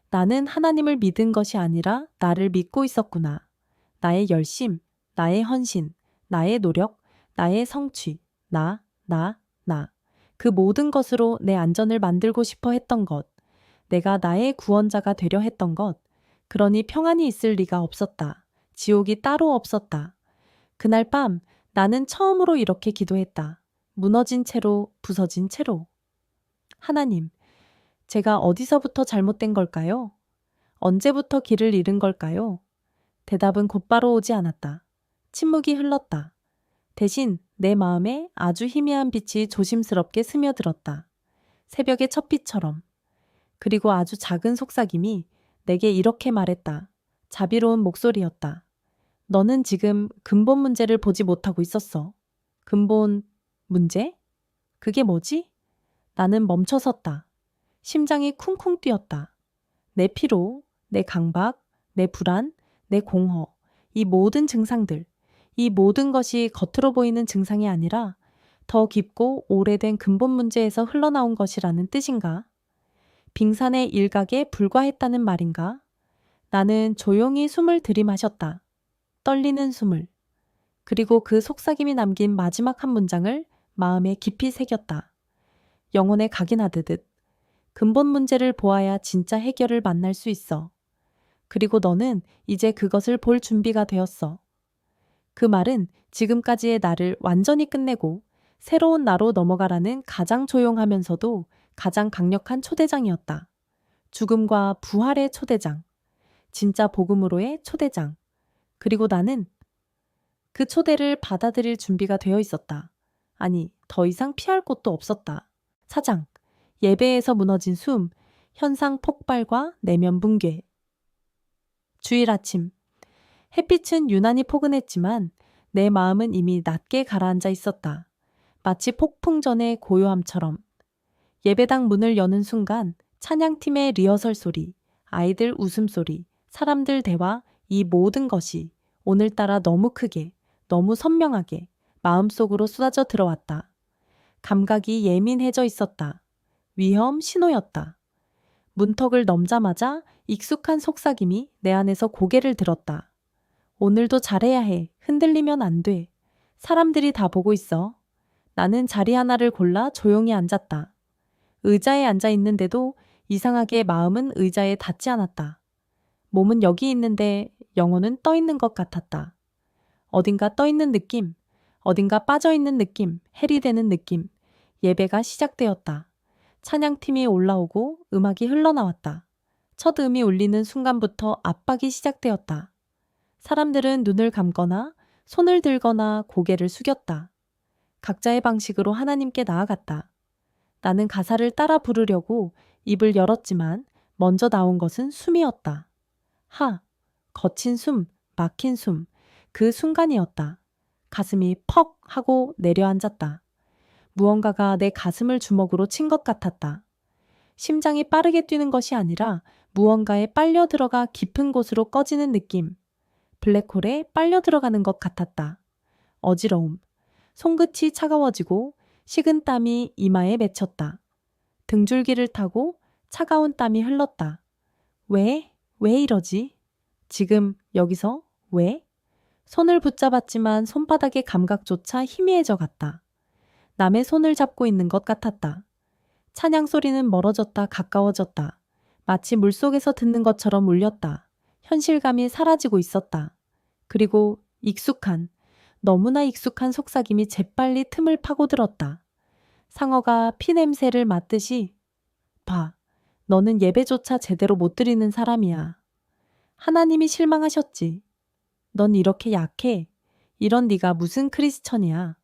나는 하나님을 믿은 것이 아니라 나를 믿고 있었구나. 나의 열심, 나의 헌신, 나의 노력, 나의 성취, 나. 그 모든 것으로 내 안전을 만들고 싶어 했던 것. 내가 나의 구원자가 되려 했던 것. 그러니 평안이 있을 리가 없었다. 지옥이 따로 없었다. 그날 밤 나는 처음으로 이렇게 기도했다. 무너진 채로, 부서진 채로. 하나님, 제가 어디서부터 잘못된 걸까요? 언제부터 길을 잃은 걸까요? 대답은 곧바로 오지 않았다. 침묵이 흘렀다. 대신 내 마음에 아주 희미한 빛이 조심스럽게 스며들었다. 새벽의 첫 빛처럼. 그리고 아주 작은 속삭임이 내게 이렇게 말했다. 자비로운 목소리였다. 너는 지금 근본 문제를 보지 못하고 있었어. 근본 문제? 그게 뭐지? 나는 멈춰섰다. 심장이 쿵쿵 뛰었다. 내 피로, 내 강박, 내 불안, 내 공허, 이 모든 증상들, 이 모든 것이 겉으로 보이는 증상이 아니라 더 깊고 오래된 근본 문제에서 흘러나온 것이라는 뜻인가? 빙산의 일각에 불과했다는 말인가? 나는 조용히 숨을 들이마셨다. 떨리는 숨을. 그리고 그 속삭임이 남긴 마지막 한 문장을 마음에 깊이 새겼다. 영혼에 각인하듯. 근본 문제를 보아야 진짜 해결을 만날 수 있어. 그리고 너는 이제 그것을 볼 준비가 되었어. 그 말은 지금까지의 나를 완전히 끝내고 새로운 나로 넘어가라는 가장 조용하면서도 가장 강력한 초대장이었다. 죽음과 부활의 초대장. 진짜 복음으로의 초대장. 그리고 나는 그 초대를 받아들일 준비가 되어 있었다. 아니, 더 이상 피할 곳도 없었다. 사장, 예배에서 무너진 숨, 현상 폭발과 내면 붕괴. 주일 아침, 햇빛은 유난히 포근했지만 내 마음은 이미 낮게 가라앉아 있었다. 마치 폭풍 전의 고요함처럼. 예배당 문을 여는 순간 찬양팀의 리허설 소리, 아이들 웃음소리, 사람들 대화, 이 모든 것이 오늘따라 너무 크게, 너무 선명하게 마음속으로 쏟아져 들어왔다. 감각이 예민해져 있었다. 위험 신호였다. 문턱을 넘자마자 익숙한 속삭임이 내 안에서 고개를 들었다. 오늘도 잘해야 해. 흔들리면 안 돼. 사람들이 다 보고 있어. 나는 자리 하나를 골라 조용히 앉았다. 의자에 앉아 있는데도 이상하게 마음은 의자에 닿지 않았다. 몸은 여기 있는데 영혼은 떠 있는 것 같았다. 어딘가 떠 있는 느낌, 어딘가 빠져 있는 느낌, 해리되는 느낌. 예배가 시작되었다. 찬양팀이 올라오고 음악이 흘러나왔다. 첫 음이 울리는 순간부터 압박이 시작되었다. 사람들은 눈을 감거나 손을 들거나 고개를 숙였다. 각자의 방식으로 하나님께 나아갔다. 나는 가사를 따라 부르려고 입을 열었지만 먼저 나온 것은 숨이었다. 거친 숨, 막힌 숨, 그 순간이었다. 가슴이 퍽 하고 내려앉았다. 무언가가 내 가슴을 주먹으로 친 것 같았다. 심장이 빠르게 뛰는 것이 아니라 무언가에 빨려 들어가 깊은 곳으로 꺼지는 느낌. 블랙홀에 빨려 들어가는 것 같았다. 어지러움. 손끝이 차가워지고 식은 땀이 이마에 맺혔다. 등줄기를 타고 차가운 땀이 흘렀다. 왜 이러지? 지금 여기서 왜? 손을 붙잡았지만 손바닥의 감각조차 희미해져 갔다. 남의 손을 잡고 있는 것 같았다. 찬양 소리는 멀어졌다 가까워졌다. 마치 물속에서 듣는 것처럼 울렸다. 현실감이 사라지고 있었다. 그리고 너무나 익숙한 속삭임이 재빨리 틈을 파고들었다. 상어가 피 냄새를 맡듯이 봐, 너는 예배조차 제대로 못 드리는 사람이야. 하나님이 실망하셨지. 넌 이렇게 약해. 이런 네가 무슨 크리스천이야.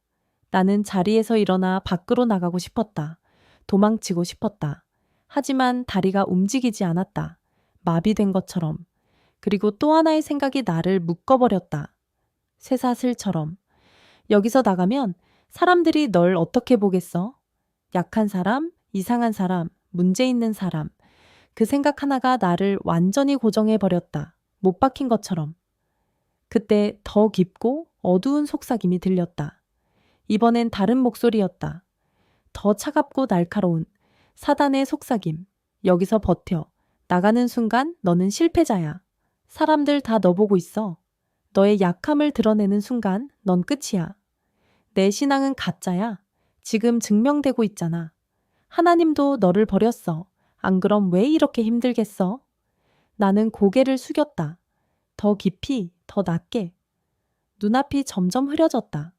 나는 자리에서 일어나 밖으로 나가고 싶었다. 도망치고 싶었다. 하지만 다리가 움직이지 않았다. 마비된 것처럼. 그리고 또 하나의 생각이 나를 묶어버렸다. 쇠사슬처럼. 여기서 나가면 사람들이 널 어떻게 보겠어? 약한 사람, 이상한 사람, 문제 있는 사람. 그 생각 하나가 나를 완전히 고정해버렸다. 못 박힌 것처럼. 그때 더 깊고 어두운 속삭임이 들렸다. 이번엔 다른 목소리였다. 더 차갑고 날카로운 사단의 속삭임. 여기서 버텨. 나가는 순간 너는 실패자야. 사람들 다 너 보고 있어. 너의 약함을 드러내는 순간 넌 끝이야. 내 신앙은 가짜야. 지금 증명되고 있잖아. 하나님도 너를 버렸어. 안 그럼 왜 이렇게 힘들겠어? 나는 고개를 숙였다. 더 깊이, 더 낮게. 눈앞이 점점 흐려졌다.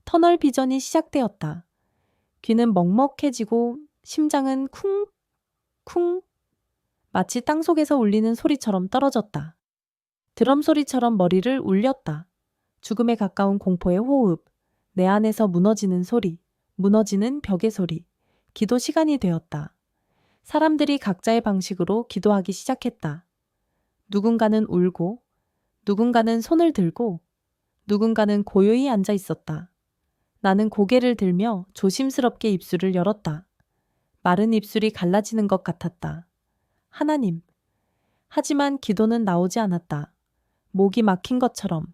터널 비전이 시작되었다. 귀는 먹먹해지고 심장은 쿵쿵 마치 땅속에서 울리는 소리처럼 떨어졌다. 드럼 소리처럼 머리를 울렸다. 죽음에 가까운 공포의 호흡, 내 안에서 무너지는 소리, 무너지는 벽의 소리. 기도 시간이 되었다. 사람들이 각자의 방식으로 기도하기 시작했다. 누군가는 울고, 누군가는 손을 들고, 누군가는 고요히 앉아 있었다. 나는 고개를 들며 조심스럽게 입술을 열었다. 마른 입술이 갈라지는 것 같았다. 하나님. 하지만 기도는 나오지 않았다. 목이 막힌 것처럼.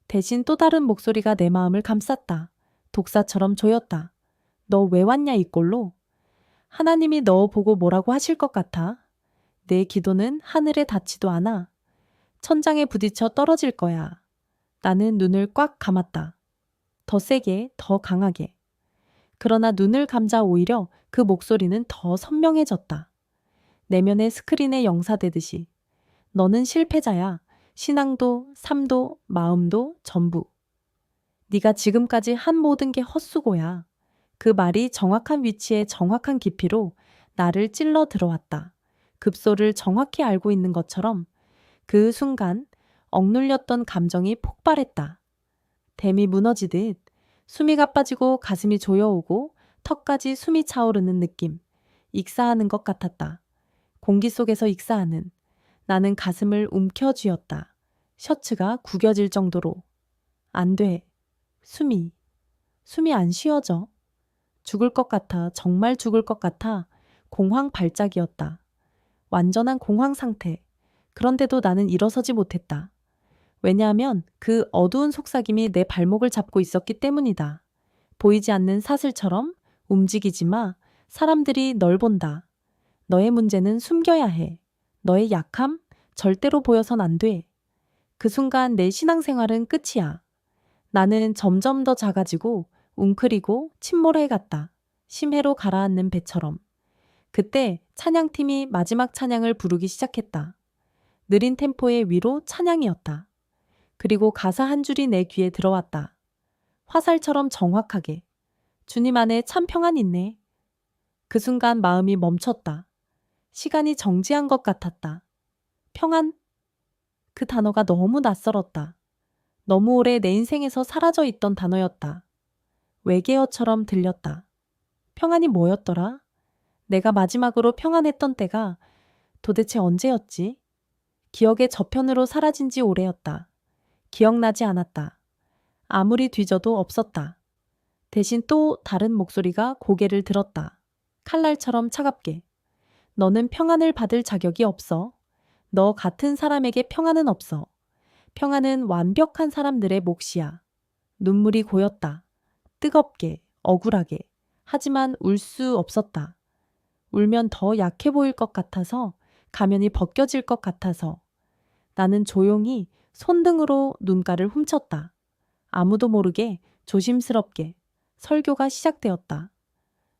대신 또 다른 목소리가 내 마음을 감쌌다. 독사처럼 조였다. 너 왜 왔냐 이 꼴로? 하나님이 너 보고 뭐라고 하실 것 같아? 내 기도는 하늘에 닿지도 않아. 천장에 부딪혀 떨어질 거야. 나는 눈을 꽉 감았다. 더 세게, 더 강하게. 그러나 눈을 감자 오히려 그 목소리는 더 선명해졌다. 내면의 스크린에 영사되듯이. 너는 실패자야. 신앙도, 삶도, 마음도 전부. 네가 지금까지 한 모든 게 헛수고야. 그 말이 정확한 위치에 정확한 깊이로 나를 찔러 들어왔다. 급소를 정확히 알고 있는 것처럼 그 순간 억눌렸던 감정이 폭발했다. 댐이 무너지듯 숨이 가빠지고 가슴이 조여오고 턱까지 숨이 차오르는 느낌. 익사하는 것 같았다. 공기 속에서 익사하는. 나는 가슴을 움켜쥐었다. 셔츠가 구겨질 정도로. 안 돼. 숨이 안 쉬어져. 죽을 것 같아. 정말 죽을 것 같아. 공황 발작이었다. 완전한 공황 상태. 그런데도 나는 일어서지 못했다. 왜냐하면 그 어두운 속삭임이 내 발목을 잡고 있었기 때문이다. 보이지 않는 사슬처럼 움직이지 마. 사람들이 널 본다. 너의 문제는 숨겨야 해. 너의 약함 절대로 보여선 안 돼. 그 순간 내 신앙생활은 끝이야. 나는 점점 더 작아지고 웅크리고 침몰해갔다. 심해로 가라앉는 배처럼. 그때 찬양팀이 마지막 찬양을 부르기 시작했다. 느린 템포의 위로 찬양이었다. 그리고 가사 한 줄이 내 귀에 들어왔다. 화살처럼 정확하게. 주님 안에 참 평안 있네. 그 순간 마음이 멈췄다. 시간이 정지한 것 같았다. 평안? 그 단어가 너무 낯설었다. 너무 오래 내 인생에서 사라져 있던 단어였다. 외계어처럼 들렸다. 평안이 뭐였더라? 내가 마지막으로 평안했던 때가 도대체 언제였지? 기억의 저편으로 사라진 지 오래였다. 기억나지 않았다. 아무리 뒤져도 없었다. 대신 또 다른 목소리가 고개를 들었다. 칼날처럼 차갑게. 너는 평안을 받을 자격이 없어. 너 같은 사람에게 평안은 없어. 평안은 완벽한 사람들의 몫이야. 눈물이 고였다. 뜨겁게, 억울하게. 하지만 울 수 없었다. 울면 더 약해 보일 것 같아서, 가면이 벗겨질 것 같아서. 나는 조용히 손등으로 눈가를 훔쳤다. 아무도 모르게 조심스럽게 설교가 시작되었다.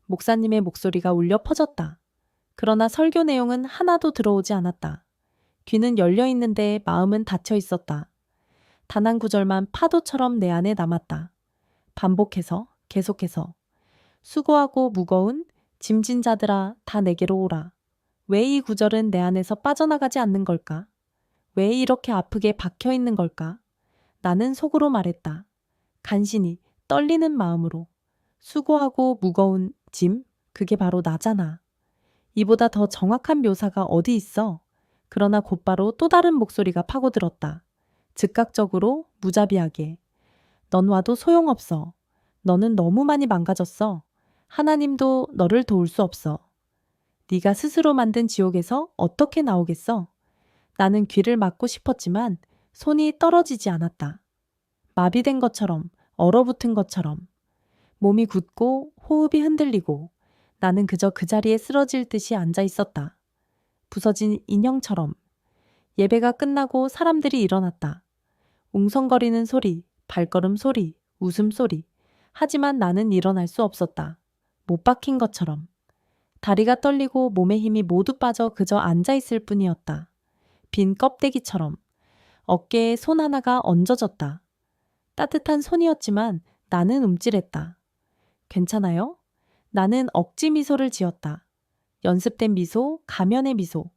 목사님의 목소리가 울려 퍼졌다. 그러나 설교 내용은 하나도 들어오지 않았다. 귀는 열려 있는데 마음은 닫혀 있었다. 단 한 구절만 파도처럼 내 안에 남았다. 반복해서, 계속해서. 수고하고 무거운 짐진 자들아 다 내게로 오라. 왜 이 구절은 내 안에서 빠져나가지 않는 걸까? 왜 이렇게 아프게 박혀 있는 걸까? 나는 속으로 말했다. 간신히 떨리는 마음으로. 수고하고 무거운 짐, 그게 바로 나잖아. 이보다 더 정확한 묘사가 어디 있어? 그러나 곧바로 또 다른 목소리가 파고들었다. 즉각적으로 무자비하게. 넌 와도 소용없어. 너는 너무 많이 망가졌어. 하나님도 너를 도울 수 없어. 네가 스스로 만든 지옥에서 어떻게 나오겠어? 나는 귀를 막고 싶었지만 손이 떨어지지 않았다. 마비된 것처럼, 얼어붙은 것처럼. 몸이 굳고 호흡이 흔들리고 나는 그저 그 자리에 쓰러질 듯이 앉아 있었다. 부서진 인형처럼. 예배가 끝나고 사람들이 일어났다. 웅성거리는 소리, 발걸음 소리, 웃음소리. 하지만 나는 일어날 수 없었다. 못 박힌 것처럼. 다리가 떨리고 몸의 힘이 모두 빠져 그저 앉아 있을 뿐이었다. 빈 껍데기처럼. 어깨에 손 하나가 얹어졌다. 따뜻한 손이었지만 나는 움찔했다. 괜찮아요? 나는 억지 미소를 지었다. 연습된 미소, 가면의 미소.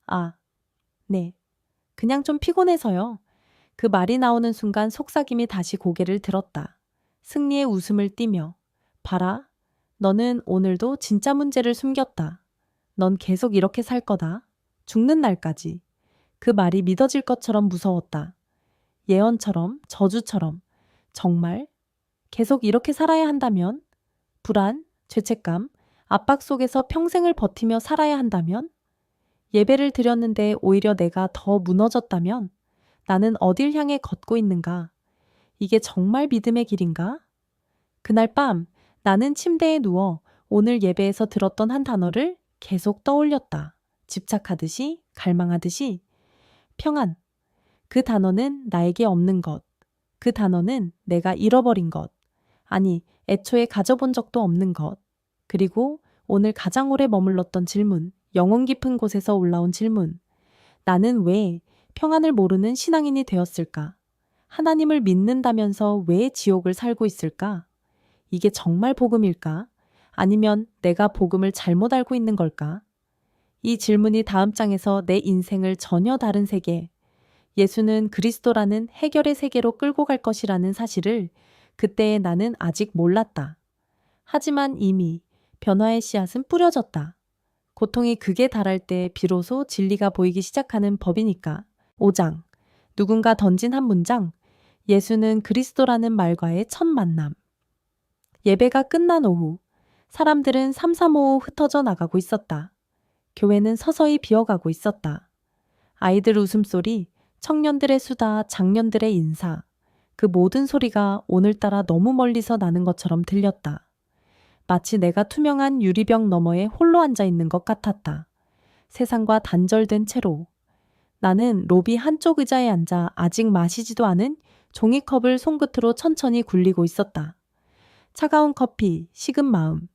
아, 네. 그냥 좀 피곤해서요. 그 말이 나오는 순간 속삭임이 다시 고개를 들었다. 승리의 웃음을 띠며. 봐라. 너는 오늘도 진짜 문제를 숨겼다. 넌 계속 이렇게 살 거다. 죽는 날까지. 그 말이 믿어질 것처럼 무서웠다. 예언처럼, 저주처럼. 정말? 계속 이렇게 살아야 한다면? 불안, 죄책감, 압박 속에서 평생을 버티며 살아야 한다면? 예배를 드렸는데 오히려 내가 더 무너졌다면? 나는 어딜 향해 걷고 있는가? 이게 정말 믿음의 길인가? 그날 밤 나는 침대에 누워 오늘 예배에서 들었던 한 단어를 계속 떠올렸다. 집착하듯이, 갈망하듯이. 평안. 그 단어는 나에게 없는 것. 그 단어는 내가 잃어버린 것. 아니, 애초에 가져본 적도 없는 것. 그리고 오늘 가장 오래 머물렀던 질문. 영혼 깊은 곳에서 올라온 질문. 나는 왜 평안을 모르는 신앙인이 되었을까? 하나님을 믿는다면서 왜 지옥을 살고 있을까? 이게 정말 복음일까? 아니면 내가 복음을 잘못 알고 있는 걸까? 이 질문이 다음 장에서 내 인생을 전혀 다른 세계, 예수는 그리스도라는 해결의 세계로 끌고 갈 것이라는 사실을 그때의 나는 아직 몰랐다. 하지만 이미 변화의 씨앗은 뿌려졌다. 고통이 극에 달할 때 비로소 진리가 보이기 시작하는 법이니까. 5장. 누군가 던진 한 문장. 예수는 그리스도라는 말과의 첫 만남. 예배가 끝난 오후. 사람들은 삼삼오오 흩어져 나가고 있었다. 교회는 서서히 비어가고 있었다. 아이들 웃음소리, 청년들의 수다, 장년들의 인사. 그 모든 소리가 오늘따라 너무 멀리서 나는 것처럼 들렸다. 마치 내가 투명한 유리병 너머에 홀로 앉아 있는 것 같았다. 세상과 단절된 채로. 나는 로비 한쪽 의자에 앉아 아직 마시지도 않은 종이컵을 손끝으로 천천히 굴리고 있었다. 차가운 커피, 식은 마음.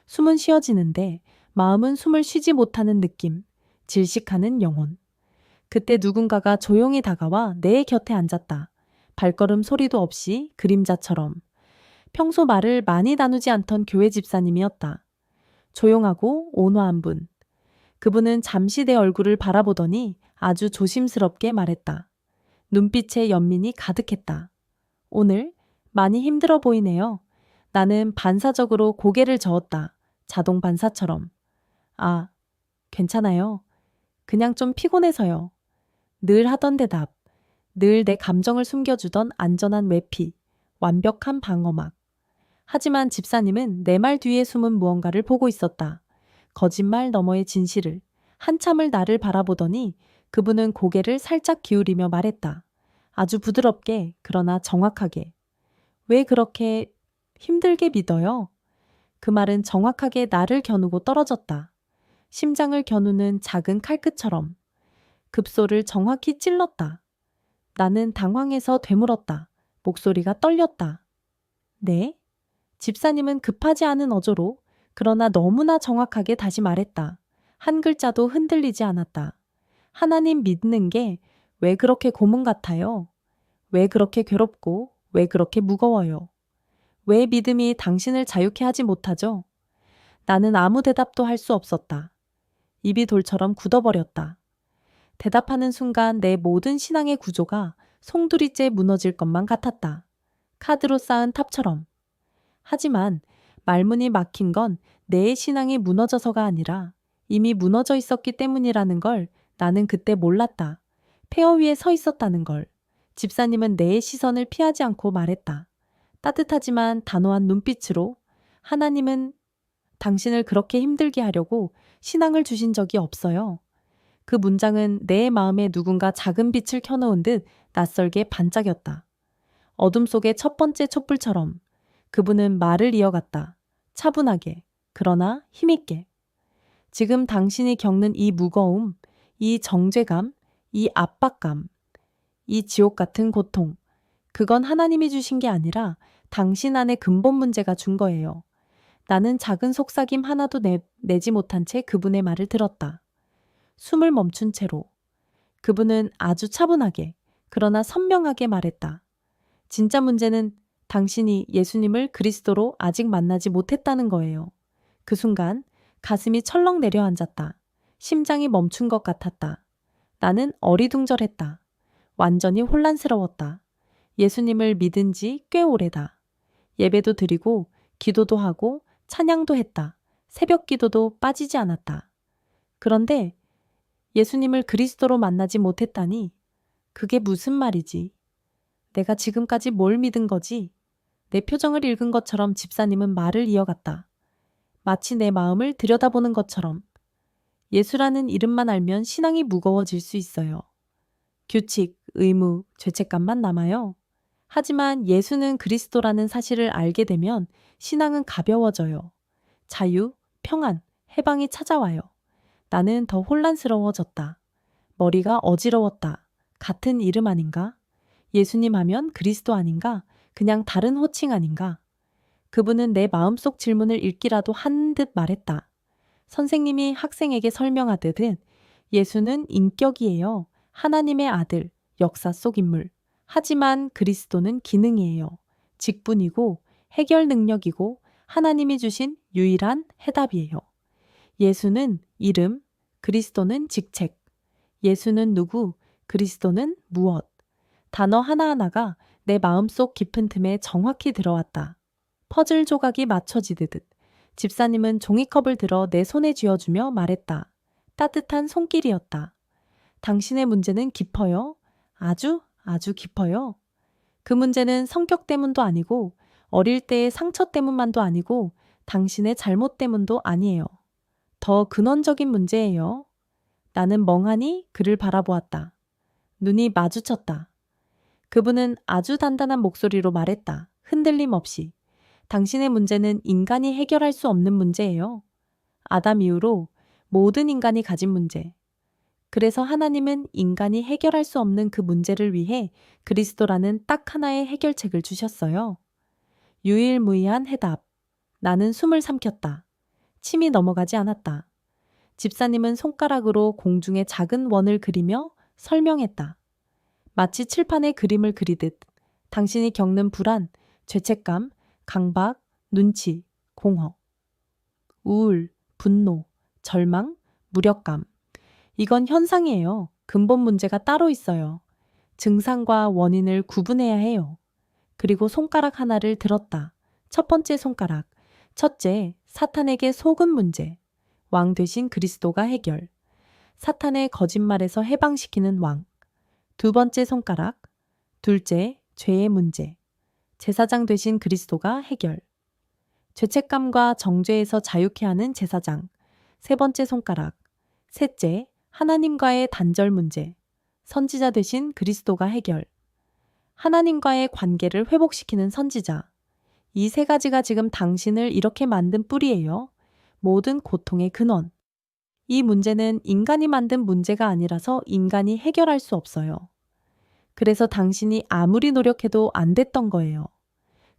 숨은 쉬어지는데 마음은 숨을 쉬지 못하는 느낌. 질식하는 영혼. 그때 누군가가 조용히 다가와 내 곁에 앉았다. 발걸음 소리도 없이 그림자처럼. 평소 말을 많이 나누지 않던 교회 집사님이었다. 조용하고 온화한 분. 그분은 잠시 내 얼굴을 바라보더니 아주 조심스럽게 말했다. 눈빛에 연민이 가득했다. 오늘 많이 힘들어 보이네요. 나는 반사적으로 고개를 저었다. 자동 반사처럼. 아, 괜찮아요. 그냥 좀 피곤해서요. 늘 하던 대답. 늘 내 감정을 숨겨주던 안전한 외피. 완벽한 방어막. 하지만 집사님은 내 말 뒤에 숨은 무언가를 보고 있었다. 거짓말 너머의 진실을. 한참을 나를 바라보더니 그분은 고개를 살짝 기울이며 말했다. 아주 부드럽게, 그러나 정확하게. 왜 그렇게 힘들게 믿어요? 그 말은 정확하게 나를 겨누고 떨어졌다. 심장을 겨누는 작은 칼끝처럼. 급소를 정확히 찔렀다. 나는 당황해서 되물었다. 목소리가 떨렸다. 네? 집사님은 급하지 않은 어조로 그러나 너무나 정확하게 다시 말했다. 한 글자도 흔들리지 않았다. 하나님 믿는 게 왜 그렇게 고문 같아요? 왜 그렇게 괴롭고 왜 그렇게 무거워요? 왜 믿음이 당신을 자유케 하지 못하죠? 나는 아무 대답도 할 수 없었다. 입이 돌처럼 굳어버렸다. 대답하는 순간 내 모든 신앙의 구조가 송두리째 무너질 것만 같았다. 카드로 쌓은 탑처럼. 하지만 말문이 막힌 건 내 신앙이 무너져서가 아니라 이미 무너져 있었기 때문이라는 걸 나는 그때 몰랐다. 폐허 위에 서 있었다는 걸. 집사님은 내 시선을 피하지 않고 말했다. 따뜻하지만 단호한 눈빛으로 하나님은 당신을 그렇게 힘들게 하려고 신앙을 주신 적이 없어요. 그 문장은 내 마음에 누군가 작은 빛을 켜놓은 듯 낯설게 반짝였다. 어둠 속의 첫 번째 촛불처럼 그분은 말을 이어갔다. 차분하게, 그러나 힘있게. 지금 당신이 겪는 이 무거움, 이 정죄감, 이 압박감, 이 지옥 같은 고통, 그건 하나님이 주신 게 아니라 당신 안에 근본 문제가 준 거예요. 나는 작은 속삭임 하나도 내지 못한 채 그분의 말을 들었다. 숨을 멈춘 채로. 그분은 아주 차분하게, 그러나 선명하게 말했다. 진짜 문제는 당신이 예수님을 그리스도로 아직 만나지 못했다는 거예요. 그 순간 가슴이 철렁 내려앉았다. 심장이 멈춘 것 같았다. 나는 어리둥절했다. 완전히 혼란스러웠다. 예수님을 믿은 지 꽤 오래다. 예배도 드리고 기도도 하고 찬양도 했다. 새벽 기도도 빠지지 않았다. 그런데 예수님을 그리스도로 만나지 못했다니 그게 무슨 말이지? 내가 지금까지 뭘 믿은 거지? 내 표정을 읽은 것처럼 집사님은 말을 이어갔다. 마치 내 마음을 들여다보는 것처럼. 예수라는 이름만 알면 신앙이 무거워질 수 있어요. 규칙, 의무, 죄책감만 남아요. 하지만 예수는 그리스도라는 사실을 알게 되면 신앙은 가벼워져요. 자유, 평안, 해방이 찾아와요. 나는 더 혼란스러워졌다. 머리가 어지러웠다. 같은 이름 아닌가? 예수님 하면 그리스도 아닌가? 그냥 다른 호칭 아닌가? 그분은 내 마음속 질문을 읽기라도 한 듯 말했다. 선생님이 학생에게 설명하듯 예수는 인격이에요. 하나님의 아들, 역사 속 인물. 하지만 그리스도는 기능이에요. 직분이고 해결 능력이고 하나님이 주신 유일한 해답이에요. 예수는 이름, 그리스도는 직책. 예수는 누구, 그리스도는 무엇. 단어 하나하나가 내 마음속 깊은 틈에 정확히 들어왔다. 퍼즐 조각이 맞춰지듯 집사님은 종이컵을 들어 내 손에 쥐어주며 말했다. 따뜻한 손길이었다. 당신의 문제는 깊어요. 아주 아주 깊어요. 그 문제는 성격 때문도 아니고 어릴 때의 상처 때문만도 아니고 당신의 잘못 때문도 아니에요. 더 근원적인 문제예요. 나는 멍하니 그를 바라보았다. 눈이 마주쳤다. 그분은 아주 단단한 목소리로 말했다. 흔들림 없이. 당신의 문제는 인간이 해결할 수 없는 문제예요. 아담 이후로 모든 인간이 가진 문제. 그래서 하나님은 인간이 해결할 수 없는 그 문제를 위해 그리스도라는 딱 하나의 해결책을 주셨어요. 유일무이한 해답. 나는 숨을 삼켰다. 침이 넘어가지 않았다. 집사님은 손가락으로 공중에 작은 원을 그리며 설명했다. 마치 칠판에 그림을 그리듯 당신이 겪는 불안, 죄책감, 강박, 눈치, 공허, 우울, 분노, 절망, 무력감. 이건 현상이에요. 근본 문제가 따로 있어요. 증상과 원인을 구분해야 해요. 그리고 손가락 하나를 들었다. 첫 번째 손가락. 첫째, 사탄에게 속은 문제. 왕 되신 그리스도가 해결. 사탄의 거짓말에서 해방시키는 왕. 두 번째 손가락. 둘째, 죄의 문제. 제사장 되신 그리스도가 해결. 죄책감과 정죄에서 자유케 하는 제사장. 세 번째 손가락. 셋째, 하나님과의 단절 문제. 선지자 되신 그리스도가 해결. 하나님과의 관계를 회복시키는 선지자. 이 세 가지가 지금 당신을 이렇게 만든 뿌리예요. 모든 고통의 근원. 이 문제는 인간이 만든 문제가 아니라서 인간이 해결할 수 없어요. 그래서 당신이 아무리 노력해도 안 됐던 거예요.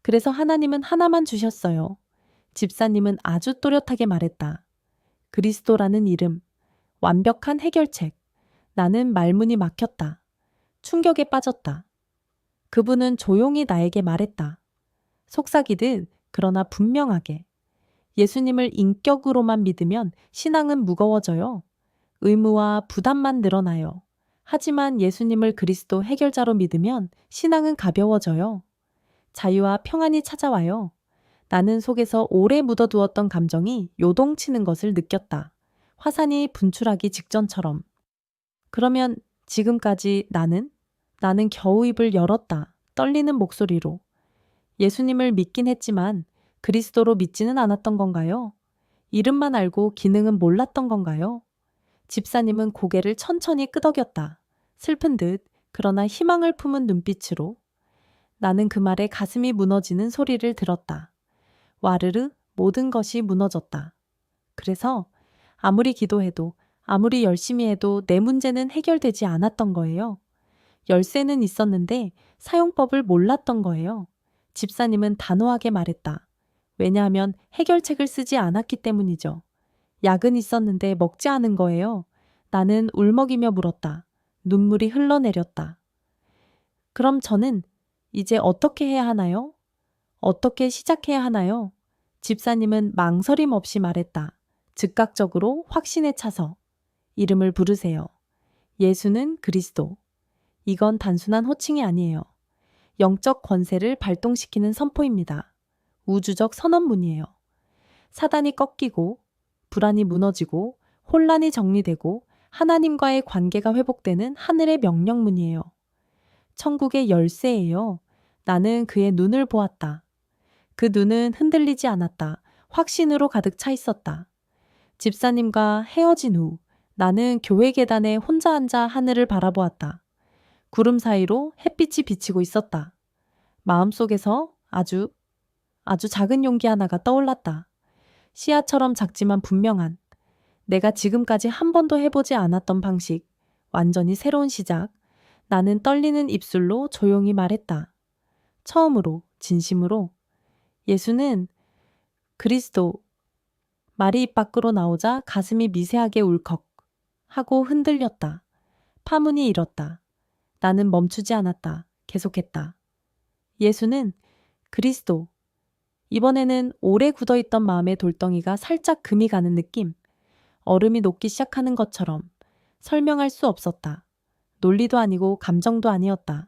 그래서 하나님은 하나만 주셨어요. 집사님은 아주 또렷하게 말했다. 그리스도라는 이름, 완벽한 해결책. 나는 말문이 막혔다. 충격에 빠졌다. 그분은 조용히 나에게 말했다. 속삭이듯 그러나 분명하게. 예수님을 인격으로만 믿으면 신앙은 무거워져요. 의무와 부담만 늘어나요. 하지만 예수님을 그리스도 해결자로 믿으면 신앙은 가벼워져요. 자유와 평안이 찾아와요. 나는 속에서 오래 묻어두었던 감정이 요동치는 것을 느꼈다. 화산이 분출하기 직전처럼. 그러면 지금까지 나는 겨우 입을 열었다. 떨리는 목소리로. 예수님을 믿긴 했지만 그리스도로 믿지는 않았던 건가요? 이름만 알고 기능은 몰랐던 건가요? 집사님은 고개를 천천히 끄덕였다. 슬픈 듯 그러나 희망을 품은 눈빛으로. 나는 그 말에 가슴이 무너지는 소리를 들었다. 와르르 모든 것이 무너졌다. 그래서 아무리 기도해도 아무리 열심히 해도 내 문제는 해결되지 않았던 거예요. 열쇠는 있었는데 사용법을 몰랐던 거예요. 집사님은 단호하게 말했다. 왜냐하면 해결책을 쓰지 않았기 때문이죠. 약은 있었는데 먹지 않은 거예요. 나는 울먹이며 물었다. 눈물이 흘러내렸다. 그럼 저는 이제 어떻게 해야 하나요? 어떻게 시작해야 하나요? 집사님은 망설임 없이 말했다. 즉각적으로 확신에 차서. 이름을 부르세요. 예수는 그리스도. 이건 단순한 호칭이 아니에요. 영적 권세를 발동시키는 선포입니다. 우주적 선언문이에요. 사단이 꺾이고, 불안이 무너지고, 혼란이 정리되고, 하나님과의 관계가 회복되는 하늘의 명령문이에요. 천국의 열쇠예요. 나는 그의 눈을 보았다. 그 눈은 흔들리지 않았다. 확신으로 가득 차 있었다. 집사님과 헤어진 후 나는 교회 계단에 혼자 앉아 하늘을 바라보았다. 구름 사이로 햇빛이 비치고 있었다. 마음속에서 아주 작은 용기 하나가 떠올랐다. 씨앗처럼 작지만 분명한, 내가 지금까지 한 번도 해보지 않았던 방식, 완전히 새로운 시작. 나는 떨리는 입술로 조용히 말했다. 처음으로, 진심으로. 예수는 그리스도. 말이 입 밖으로 나오자 가슴이 미세하게 울컥 하고 흔들렸다. 파문이 일었다. 나는 멈추지 않았다. 계속했다. 예수는 그리스도. 이번에는 오래 굳어있던 마음의 돌덩이가 살짝 금이 가는 느낌. 얼음이 녹기 시작하는 것처럼. 설명할 수 없었다. 논리도 아니고 감정도 아니었다.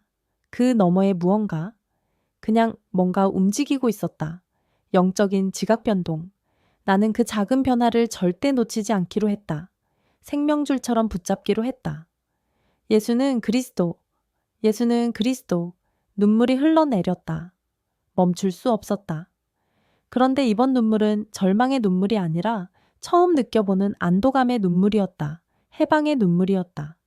그 너머에 무언가, 그냥 뭔가 움직이고 있었다. 영적인 지각 변동. 나는 그 작은 변화를 절대 놓치지 않기로 했다. 생명줄처럼 붙잡기로 했다. 예수는 그리스도. 예수는 그리스도. 눈물이 흘러내렸다. 멈출 수 없었다. 그런데 이번 눈물은 절망의 눈물이 아니라 처음 느껴보는 안도감의 눈물이었다. 해방의 눈물이었다.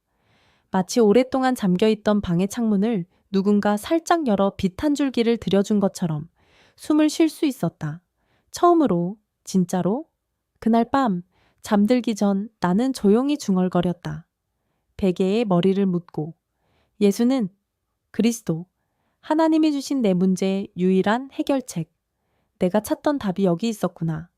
마치 오랫동안 잠겨있던 방의 창문을 누군가 살짝 열어 빛 한 줄기를 들여준 것처럼 숨을 쉴 수 있었다. 처음으로, 진짜로. 그날 밤 잠들기 전 나는 조용히 중얼거렸다. 베개에 머리를 묻고. 예수는 그리스도. 하나님이 주신 내 문제의 유일한 해결책. 내가 찾던 답이 여기 있었구나.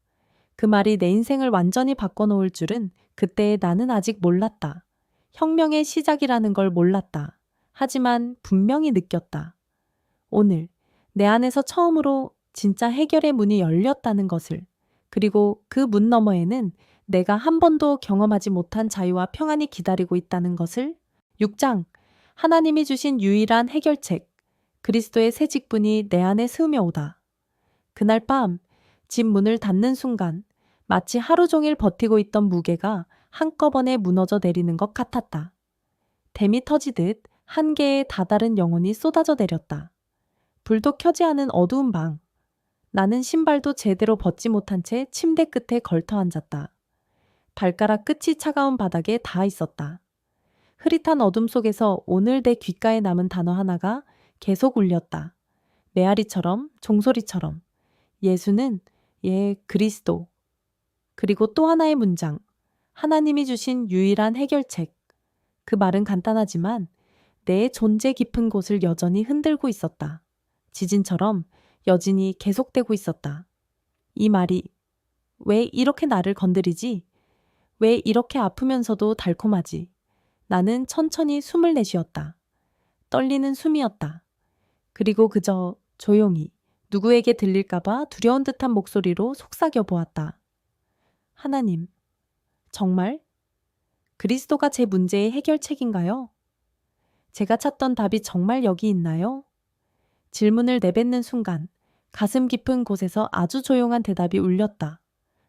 그 말이 내 인생을 완전히 바꿔놓을 줄은 그때의 나는 아직 몰랐다. 혁명의 시작이라는 걸 몰랐다. 하지만 분명히 느꼈다. 오늘 내 안에서 처음으로 진짜 해결의 문이 열렸다는 것을, 그리고 그 문 너머에는 내가 한 번도 경험하지 못한 자유와 평안이 기다리고 있다는 것을. 6장. 하나님이 주신 유일한 해결책. 그리스도의 새 직분이 내 안에 스며오다. 그날 밤 집 문을 닫는 순간 마치 하루 종일 버티고 있던 무게가 한꺼번에 무너져 내리는 것 같았다. 댐이 터지듯 한 개의 다다른 영혼이 쏟아져 내렸다. 불도 켜지 않은 어두운 방. 나는 신발도 제대로 벗지 못한 채 침대 끝에 걸터 앉았다. 발가락 끝이 차가운 바닥에 닿아 있었다. 흐릿한 어둠 속에서 오늘 내 귓가에 남은 단어 하나가 계속 울렸다. 메아리처럼, 종소리처럼. 예수는 그리스도. 그리고 또 하나의 문장. 하나님이 주신 유일한 해결책. 그 말은 간단하지만 내 존재 깊은 곳을 여전히 흔들고 있었다. 지진처럼 여진이 계속되고 있었다. 이 말이 왜 이렇게 나를 건드리지? 왜 이렇게 아프면서도 달콤하지? 나는 천천히 숨을 내쉬었다. 떨리는 숨이었다. 그리고 그저 조용히 누구에게 들릴까봐 두려운 듯한 목소리로 속삭여 보았다. 하나님, 정말? 그리스도가 제 문제의 해결책인가요? 제가 찾던 답이 정말 여기 있나요? 질문을 내뱉는 순간 가슴 깊은 곳에서 아주 조용한 대답이 울렸다.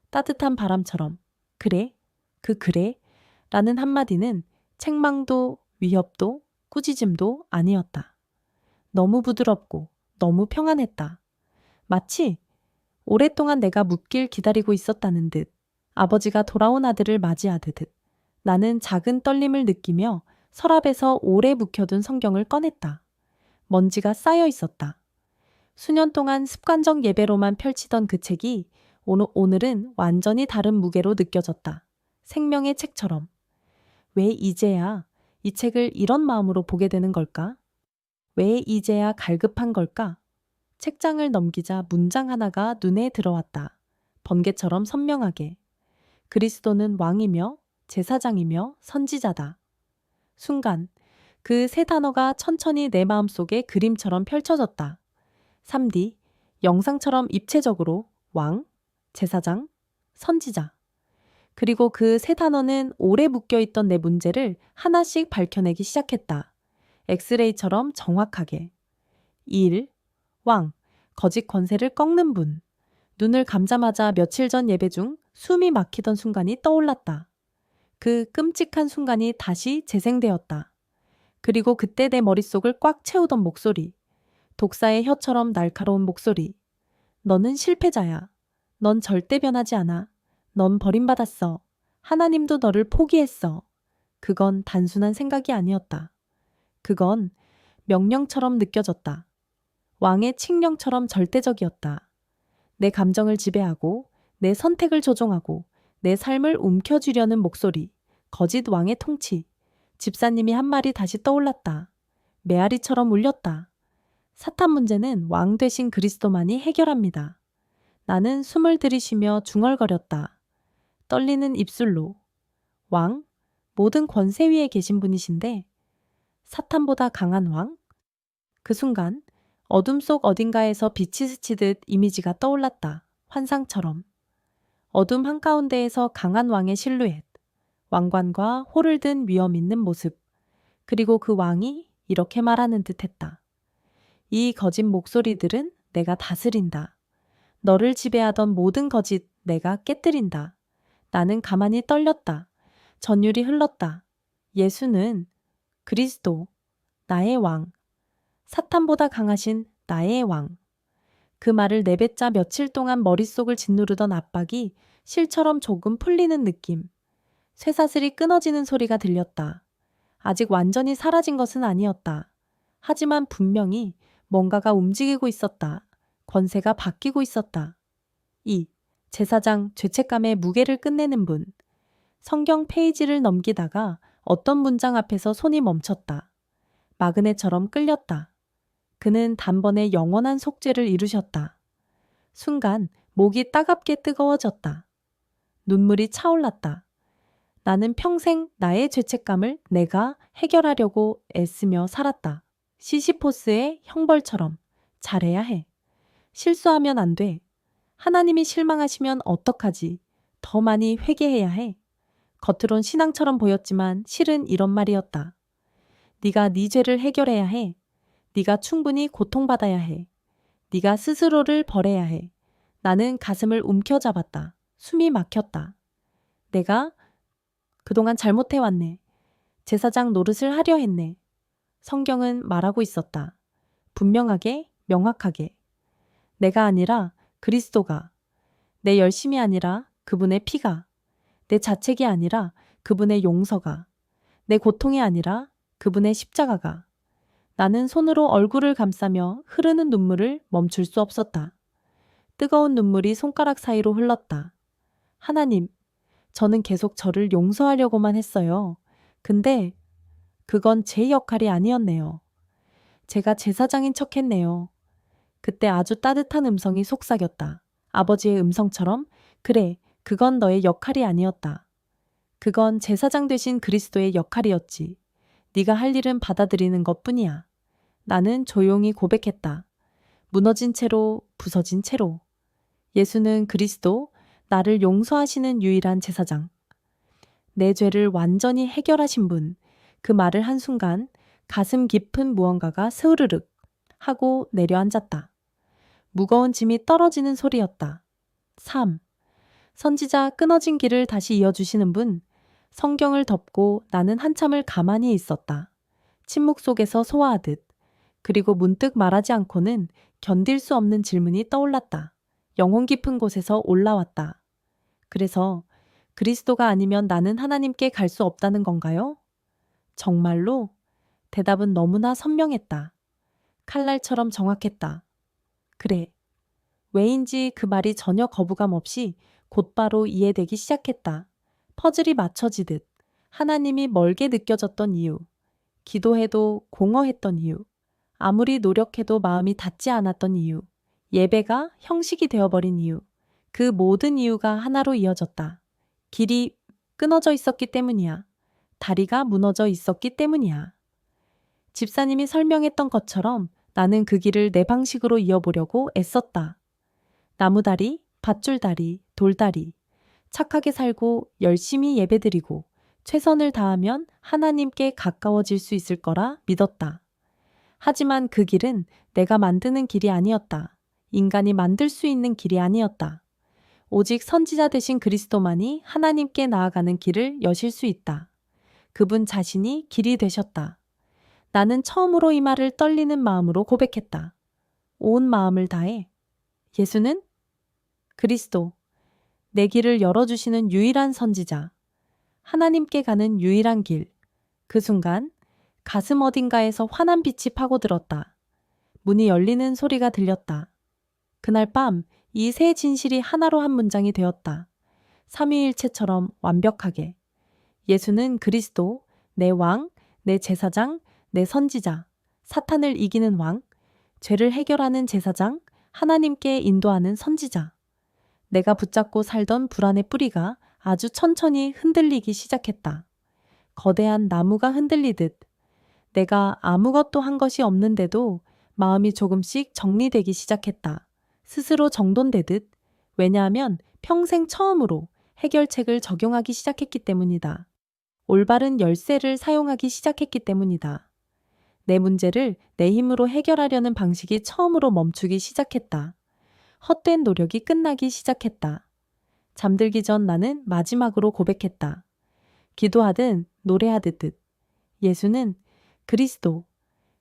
따뜻한 바람처럼. 그래? 그래? 라는 한마디는 책망도 위협도 꾸짖음도 아니었다. 너무 부드럽고 너무 평안했다. 마치 오랫동안 내가 묻길 기다리고 있었다는 듯, 아버지가 돌아온 아들을 맞이하듯 나는 작은 떨림을 느끼며 서랍에서 오래 묵혀둔 성경을 꺼냈다. 먼지가 쌓여 있었다. 수년 동안 습관적 예배로만 펼치던 그 책이 오늘은 완전히 다른 무게로 느껴졌다. 생명의 책처럼. 왜 이제야 이 책을 이런 마음으로 보게 되는 걸까? 왜 이제야 갈급한 걸까? 책장을 넘기자 문장 하나가 눈에 들어왔다. 번개처럼 선명하게. 그리스도는 왕이며 제사장이며 선지자다. 순간 그 세 단어가 천천히 내 마음속에 그림처럼 펼쳐졌다. 3D, 영상처럼 입체적으로 왕, 제사장, 선지자. 그리고 그 세 단어는 오래 묶여있던 내 문제를 하나씩 밝혀내기 시작했다. 엑스레이처럼 정확하게. 일, 왕, 거짓 권세를 꺾는 분. 눈을 감자마자 며칠 전 예배 중 숨이 막히던 순간이 떠올랐다. 그 끔찍한 순간이 다시 재생되었다. 그리고 그때 내 머릿속을 꽉 채우던 목소리. 독사의 혀처럼 날카로운 목소리. 너는 실패자야. 넌 절대 변하지 않아. 넌 버림받았어. 하나님도 너를 포기했어. 그건 단순한 생각이 아니었다. 그건 명령처럼 느껴졌다. 왕의 칙령처럼 절대적이었다. 내 감정을 지배하고 내 선택을 조종하고 내 삶을 움켜쥐려는 목소리. 거짓 왕의 통치. 집사님이 한 말이 다시 떠올랐다. 메아리처럼 울렸다. 사탄 문제는 왕 되신 그리스도만이 해결합니다. 나는 숨을 들이쉬며 중얼거렸다. 떨리는 입술로. 왕? 모든 권세 위에 계신 분이신데 사탄보다 강한 왕? 그 순간 어둠 속 어딘가에서 빛이 스치듯 이미지가 떠올랐다. 환상처럼. 어둠 한가운데에서 강한 왕의 실루엣. 왕관과 호를 든 위엄 있는 모습. 그리고 그 왕이 이렇게 말하는 듯 했다. 이 거짓 목소리들은 내가 다스린다. 너를 지배하던 모든 거짓 내가 깨뜨린다. 나는 가만히 떨렸다. 전율이 흘렀다. 예수는 그리스도, 나의 왕. 사탄보다 강하신 나의 왕. 그 말을 내뱉자 며칠 동안 머릿속을 짓누르던 압박이 실처럼 조금 풀리는 느낌. 쇠사슬이 끊어지는 소리가 들렸다. 아직 완전히 사라진 것은 아니었다. 하지만 분명히 뭔가가 움직이고 있었다. 권세가 바뀌고 있었다. 2. 제사장 죄책감의 무게를 끝내는 분. 성경 페이지를 넘기다가 어떤 문장 앞에서 손이 멈췄다. 마그네처럼 끌렸다. 그는 단번에 영원한 속죄를 이루셨다. 순간 목이 따갑게 뜨거워졌다. 눈물이 차올랐다. 나는 평생 나의 죄책감을 내가 해결하려고 애쓰며 살았다. 시시포스의 형벌처럼 잘해야 해. 실수하면 안 돼. 하나님이 실망하시면 어떡하지? 더 많이 회개해야 해. 겉으론 신앙처럼 보였지만 실은 이런 말이었다. 네가 네 죄를 해결해야 해. 네가 충분히 고통받아야 해. 네가 스스로를 버려야 해. 나는 가슴을 움켜잡았다. 숨이 막혔다. 내가 그동안 잘못해왔네. 제사장 노릇을 하려 했네. 성경은 말하고 있었다. 분명하게, 명확하게. 내가 아니라 그리스도가, 내 열심이 아니라 그분의 피가, 내 자책이 아니라 그분의 용서가, 내 고통이 아니라 그분의 십자가가. 나는 손으로 얼굴을 감싸며 흐르는 눈물을 멈출 수 없었다. 뜨거운 눈물이 손가락 사이로 흘렀다. 하나님, 저는 계속 저를 용서하려고만 했어요. 근데 그건 제 역할이 아니었네요. 제가 제사장인 척했네요. 그때 아주 따뜻한 음성이 속삭였다. 아버지의 음성처럼 그래, 그건 너의 역할이 아니었다. 그건 제사장 되신 그리스도의 역할이었지. 네가 할 일은 받아들이는 것뿐이야. 나는 조용히 고백했다. 무너진 채로, 부서진 채로. 예수는 그리스도, 나를 용서하시는 유일한 제사장. 내 죄를 완전히 해결하신 분. 그 말을 한순간 가슴 깊은 무언가가 스르륵 하고 내려앉았다. 무거운 짐이 떨어지는 소리였다. 3. 선지자 끊어진 길을 다시 이어주시는 분. 성경을 덮고 나는 한참을 가만히 있었다. 침묵 속에서 소화하듯. 그리고 문득 말하지 않고는 견딜 수 없는 질문이 떠올랐다. 영혼 깊은 곳에서 올라왔다. 그래서 그리스도가 아니면 나는 하나님께 갈 수 없다는 건가요? 정말로? 대답은 너무나 선명했다. 칼날처럼 정확했다. 그래. 왜인지 그 말이 전혀 거부감 없이 곧바로 이해되기 시작했다. 퍼즐이 맞춰지듯 하나님이 멀게 느껴졌던 이유, 기도해도 공허했던 이유, 아무리 노력해도 마음이 닿지 않았던 이유, 예배가 형식이 되어버린 이유, 그 모든 이유가 하나로 이어졌다. 길이 끊어져 있었기 때문이야. 다리가 무너져 있었기 때문이야. 집사님이 설명했던 것처럼 나는 그 길을 내 방식으로 이어보려고 애썼다. 나무다리, 밧줄다리, 돌다리. 착하게 살고 열심히 예배드리고 최선을 다하면 하나님께 가까워질 수 있을 거라 믿었다. 하지만 그 길은 내가 만드는 길이 아니었다. 인간이 만들 수 있는 길이 아니었다. 오직 선지자 되신 그리스도만이 하나님께 나아가는 길을 여실 수 있다. 그분 자신이 길이 되셨다. 나는 처음으로 이 말을 떨리는 마음으로 고백했다. 온 마음을 다해. 예수는? 그리스도. 내 길을 열어주시는 유일한 선지자. 하나님께 가는 유일한 길. 그 순간 가슴 어딘가에서 환한 빛이 파고들었다. 문이 열리는 소리가 들렸다. 그날 밤 이 세 진실이 하나로 한 문장이 되었다. 삼위일체처럼 완벽하게. 예수는 그리스도, 내 왕, 내 제사장, 내 선지자, 사탄을 이기는 왕, 죄를 해결하는 제사장, 하나님께 인도하는 선지자. 내가 붙잡고 살던 불안의 뿌리가 아주 천천히 흔들리기 시작했다. 거대한 나무가 흔들리듯 내가 아무것도 한 것이 없는데도 마음이 조금씩 정리되기 시작했다. 스스로 정돈되듯. 왜냐하면 평생 처음으로 해결책을 적용하기 시작했기 때문이다. 올바른 열쇠를 사용하기 시작했기 때문이다. 내 문제를 내 힘으로 해결하려는 방식이 처음으로 멈추기 시작했다. 헛된 노력이 끝나기 시작했다. 잠들기 전 나는 마지막으로 고백했다. 기도하든 노래하듯. 예수는 그리스도.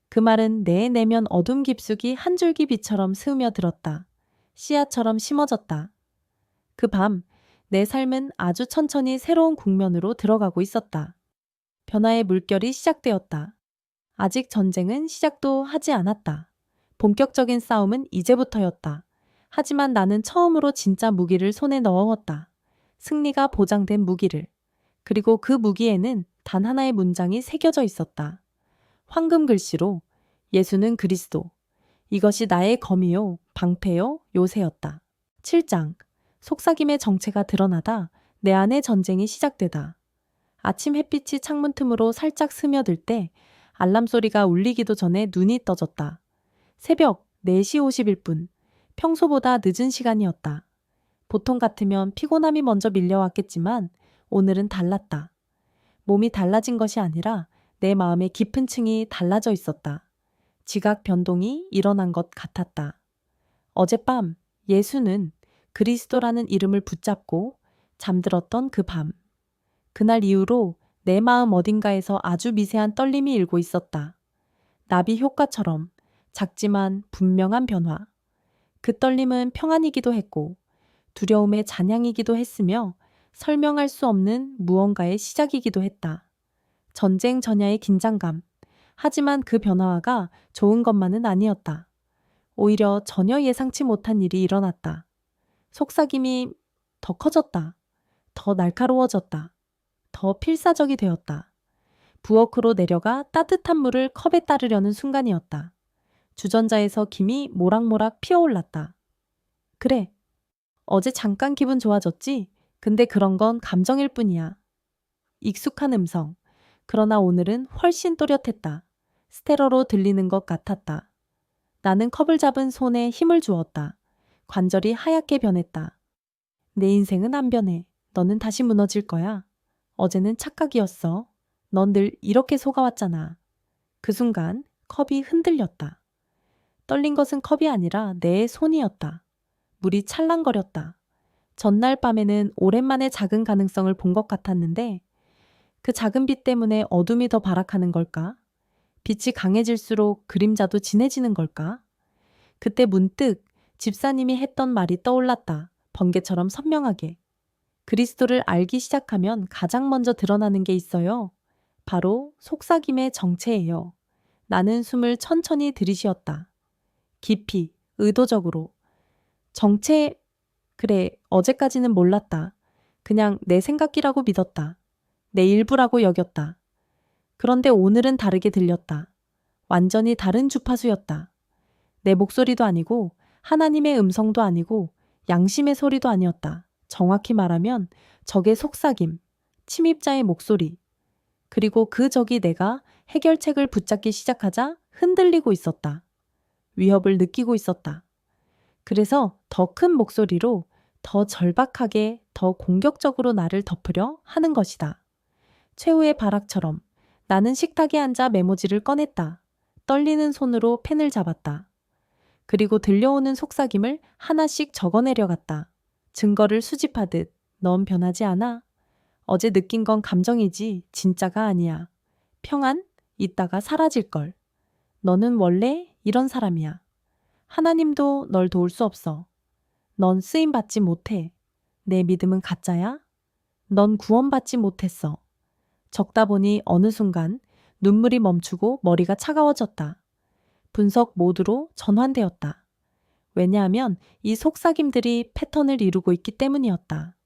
그 말은 내 내면 어둠 깊숙이 한 줄기 빛처럼 스며들었다. 씨앗처럼 심어졌다. 그 밤, 내 삶은 아주 천천히 새로운 국면으로 들어가고 있었다. 변화의 물결이 시작되었다. 아직 전쟁은 시작도 하지 않았다. 본격적인 싸움은 이제부터였다. 하지만 나는 처음으로 진짜 무기를 손에 넣었다. 승리가 보장된 무기를. 그리고 그 무기에는 단 하나의 문장이 새겨져 있었다. 황금 글씨로 예수는 그리스도. 이것이 나의 검이요, 방패요, 요새였다. 7장. 속삭임의 정체가 드러나다 내 안의 전쟁이 시작되다. 아침 햇빛이 창문 틈으로 살짝 스며들 때 알람 소리가 울리기도 전에 눈이 떠졌다. 새벽 4시 51분. 평소보다 늦은 시간이었다. 보통 같으면 피곤함이 먼저 밀려왔겠지만 오늘은 달랐다. 몸이 달라진 것이 아니라 내 마음의 깊은 층이 달라져 있었다. 지각 변동이 일어난 것 같았다. 어젯밤 예수는 그리스도라는 이름을 붙잡고 잠들었던 그 밤. 그날 이후로 내 마음 어딘가에서 아주 미세한 떨림이 일고 있었다. 나비 효과처럼 작지만 분명한 변화. 그 떨림은 평안이기도 했고 두려움의 잔향이기도 했으며 설명할 수 없는 무언가의 시작이기도 했다. 전쟁 전야의 긴장감. 하지만 그 변화가 좋은 것만은 아니었다. 오히려 전혀 예상치 못한 일이 일어났다. 속삭임이 더 커졌다. 더 날카로워졌다. 더 필사적이 되었다. 부엌으로 내려가 따뜻한 물을 컵에 따르려는 순간이었다. 주전자에서 김이 모락모락 피어올랐다. 그래. 어제 잠깐 기분 좋아졌지? 근데 그런 건 감정일 뿐이야. 익숙한 음성. 그러나 오늘은 훨씬 또렷했다. 스테러로 들리는 것 같았다. 나는 컵을 잡은 손에 힘을 주었다. 관절이 하얗게 변했다. 내 인생은 안 변해. 너는 다시 무너질 거야. 어제는 착각이었어. 넌 늘 이렇게 속아왔잖아. 그 순간 컵이 흔들렸다. 떨린 것은 컵이 아니라 내 손이었다. 물이 찰랑거렸다. 전날 밤에는 오랜만에 작은 가능성을 본 것 같았는데 그 작은 빛 때문에 어둠이 더 발악하는 걸까? 빛이 강해질수록 그림자도 진해지는 걸까? 그때 문득 집사님이 했던 말이 떠올랐다. 번개처럼 선명하게. 그리스도를 알기 시작하면 가장 먼저 드러나는 게 있어요. 바로 속삭임의 정체예요. 나는 숨을 천천히 들이쉬었다. 깊이, 의도적으로. 정체, 그래, 어제까지는 몰랐다. 그냥 내 생각이라고 믿었다. 내 일부라고 여겼다. 그런데 오늘은 다르게 들렸다. 완전히 다른 주파수였다. 내 목소리도 아니고 하나님의 음성도 아니고 양심의 소리도 아니었다. 정확히 말하면 적의 속삭임, 침입자의 목소리. 그리고 그 적이 내가 해결책을 붙잡기 시작하자 흔들리고 있었다. 위협을 느끼고 있었다. 그래서 더 큰 목소리로 더 절박하게 더 공격적으로 나를 덮으려 하는 것이다. 최후의 발악처럼 나는 식탁에 앉아 메모지를 꺼냈다. 떨리는 손으로 펜을 잡았다. 그리고 들려오는 속삭임을 하나씩 적어내려갔다. 증거를 수집하듯 넌 변하지 않아. 어제 느낀 건 감정이지 진짜가 아니야. 평안? 있다가 사라질걸. 너는 원래 이런 사람이야. 하나님도 널 도울 수 없어. 넌 쓰임받지 못해. 내 믿음은 가짜야? 넌 구원받지 못했어. 적다 보니 어느 순간 눈물이 멈추고 머리가 차가워졌다. 분석 모드로 전환되었다. 왜냐하면 이 속삭임들이 패턴을 이루고 있기 때문이었다.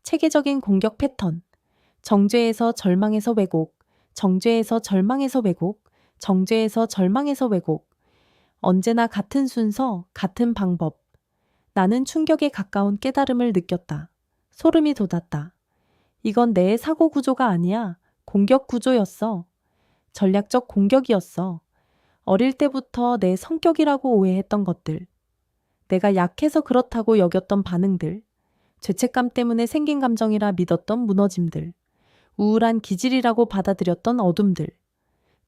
체계적인 공격 패턴. 정죄에서 절망에서 왜곡, 정죄에서 절망에서 왜곡, 정죄에서 절망에서 왜곡. 언제나 같은 순서, 같은 방법. 나는 충격에 가까운 깨달음을 느꼈다. 소름이 돋았다. 이건 내 사고 구조가 아니야. 공격 구조였어. 전략적 공격이었어. 어릴 때부터 내 성격이라고 오해했던 것들. 내가 약해서 그렇다고 여겼던 반응들. 죄책감 때문에 생긴 감정이라 믿었던 무너짐들. 우울한 기질이라고 받아들였던 어둠들.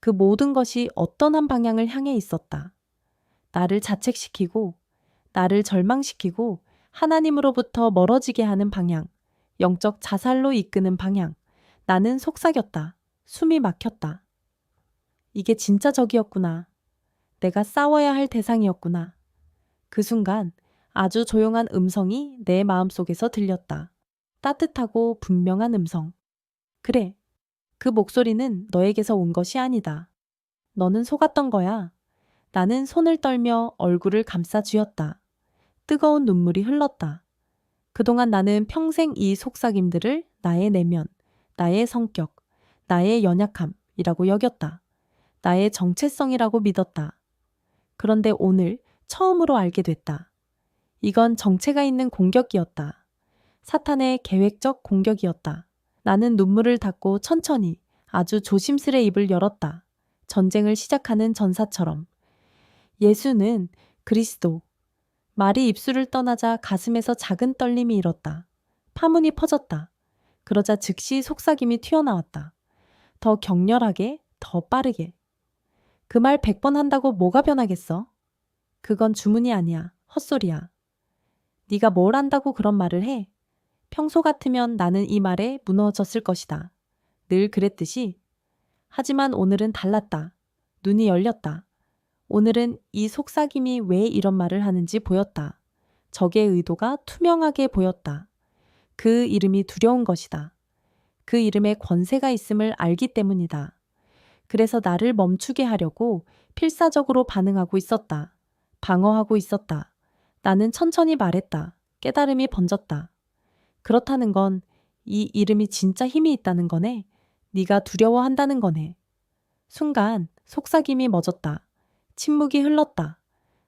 그 모든 것이 어떤 한 방향을 향해 있었다. 나를 자책시키고, 나를 절망시키고, 하나님으로부터 멀어지게 하는 방향. 영적 자살로 이끄는 방향. 나는 속삭였다. 숨이 막혔다. 이게 진짜 적이었구나. 내가 싸워야 할 대상이었구나. 그 순간 아주 조용한 음성이 내 마음속에서 들렸다. 따뜻하고 분명한 음성. 그래, 그 목소리는 너에게서 온 것이 아니다. 너는 속았던 거야. 나는 손을 떨며 얼굴을 감싸 쥐었다. 뜨거운 눈물이 흘렀다. 그동안 나는 평생 이 속삭임들을 나의 내면, 나의 성격, 나의 연약함이라고 여겼다. 나의 정체성이라고 믿었다. 그런데 오늘 처음으로 알게 됐다. 이건 정체가 있는 공격이었다. 사탄의 계획적 공격이었다. 나는 눈물을 닦고 천천히 아주 조심스레 입을 열었다. 전쟁을 시작하는 전사처럼. 예수는 그리스도. 말이 입술을 떠나자 가슴에서 작은 떨림이 일었다. 파문이 퍼졌다. 그러자 즉시 속삭임이 튀어나왔다. 더 격렬하게, 더 빠르게. 그 말 100번 한다고 뭐가 변하겠어? 그건 주문이 아니야. 헛소리야. 네가 뭘 안다고 그런 말을 해? 평소 같으면 나는 이 말에 무너졌을 것이다. 늘 그랬듯이. 하지만 오늘은 달랐다. 눈이 열렸다. 오늘은 이 속삭임이 왜 이런 말을 하는지 보였다. 적의 의도가 투명하게 보였다. 그 이름이 두려운 것이다. 그 이름에 권세가 있음을 알기 때문이다. 그래서 나를 멈추게 하려고 필사적으로 반응하고 있었다. 방어하고 있었다. 나는 천천히 말했다. 깨달음이 번졌다. 그렇다는 건 이 이름이 진짜 힘이 있다는 거네. 네가 두려워한다는 거네. 순간 속삭임이 멎었다. 침묵이 흘렀다.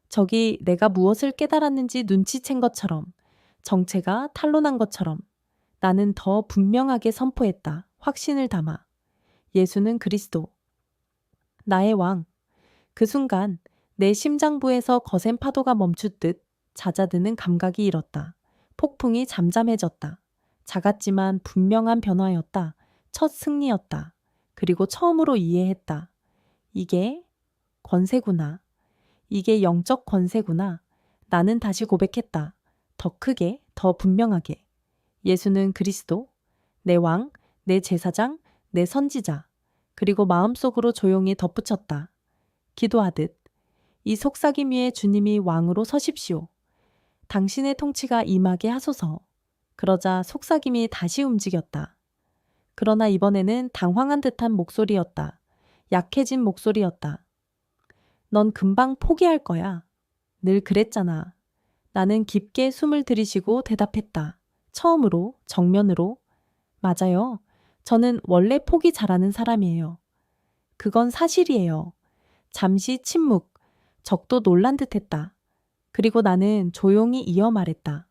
적이 내가 무엇을 깨달았는지 눈치챈 것처럼, 정체가 탄로난 것처럼 나는 더 분명하게 선포했다. 확신을 담아. 예수는 그리스도. 나의 왕. 그 순간 내 심장부에서 거센 파도가 멈추듯 잦아드는 감각이 일었다. 폭풍이 잠잠해졌다. 작았지만 분명한 변화였다. 첫 승리였다. 그리고 처음으로 이해했다. 이게 권세구나. 이게 영적 권세구나. 나는 다시 고백했다. 더 크게, 더 분명하게. 예수는 그리스도, 내 왕, 내 제사장, 내 선지자. 그리고 마음속으로 조용히 덧붙였다. 기도하듯. 이 속삭임 위에 주님이 왕으로 서십시오. 당신의 통치가 임하게 하소서. 그러자 속삭임이 다시 움직였다. 그러나 이번에는 당황한 듯한 목소리였다. 약해진 목소리였다. 넌 금방 포기할 거야. 늘 그랬잖아. 나는 깊게 숨을 들이쉬고 대답했다. 처음으로, 정면으로. 맞아요. 저는 원래 포기 잘하는 사람이에요. 그건 사실이에요. 잠시 침묵, 적도 놀란 듯 했다. 그리고 나는 조용히 이어 말했다.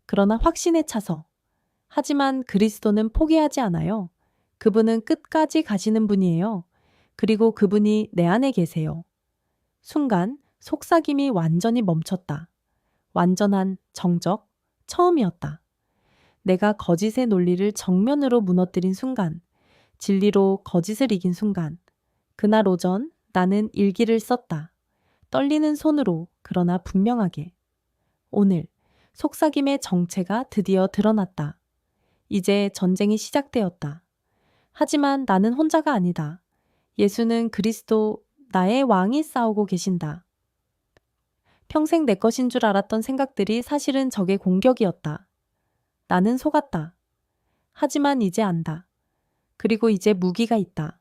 그러나 확신에 차서. 하지만 그리스도는 포기하지 않아요. 그분은 끝까지 가시는 분이에요. 그리고 그분이 내 안에 계세요. 순간 속삭임이 완전히 멈췄다. 완전한 정적, 처음이었다. 내가 거짓의 논리를 정면으로 무너뜨린 순간, 진리로 거짓을 이긴 순간, 그날 오전 나는 일기를 썼다. 떨리는 손으로, 그러나 분명하게. 오늘 속삭임의 정체가 드디어 드러났다. 이제 전쟁이 시작되었다. 하지만 나는 혼자가 아니다. 예수는 그리스도, 나의 왕이 싸우고 계신다. 평생 내 것인 줄 알았던 생각들이 사실은 적의 공격이었다. 나는 속았다. 하지만 이제 안다. 그리고 이제 무기가 있다.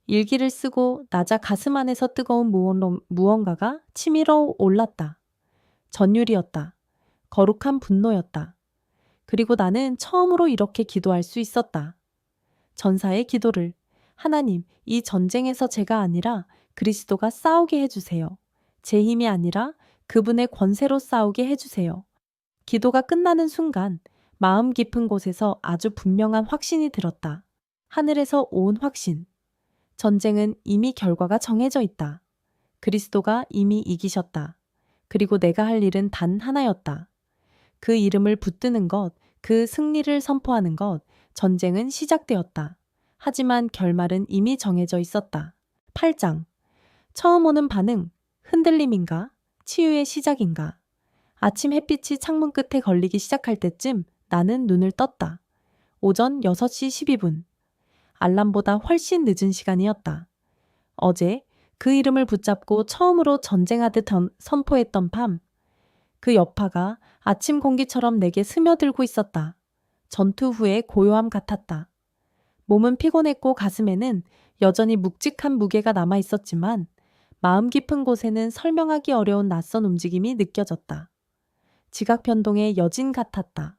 일기를 쓰고 나자 가슴 안에서 뜨거운 무언가가 치밀어 올랐다. 전율이었다. 거룩한 분노였다. 그리고 나는 처음으로 이렇게 기도할 수 있었다. 전사의 기도를. 하나님, 이 전쟁에서 제가 아니라 그리스도가 싸우게 해주세요. 제 힘이 아니라 그분의 권세로 싸우게 해주세요. 기도가 끝나는 순간 마음 깊은 곳에서 아주 분명한 확신이 들었다. 하늘에서 온 확신. 전쟁은 이미 결과가 정해져 있다. 그리스도가 이미 이기셨다. 그리고 내가 할 일은 단 하나였다. 그 이름을 붙드는 것, 그 승리를 선포하는 것, 전쟁은 시작되었다. 하지만 결말은 이미 정해져 있었다. 8장. 처음 오는 반응, 흔들림인가? 치유의 시작인가? 아침 햇빛이 창문 끝에 걸리기 시작할 때쯤 나는 눈을 떴다. 오전 6시 12분. 알람보다 훨씬 늦은 시간이었다. 어제 그 이름을 붙잡고 처음으로 전쟁하듯 선포했던 밤. 그 여파가 아침 공기처럼 내게 스며들고 있었다. 전투 후의 고요함 같았다. 몸은 피곤했고 가슴에는 여전히 묵직한 무게가 남아 있었지만 마음 깊은 곳에는 설명하기 어려운 낯선 움직임이 느껴졌다. 지각 변동의 여진 같았다.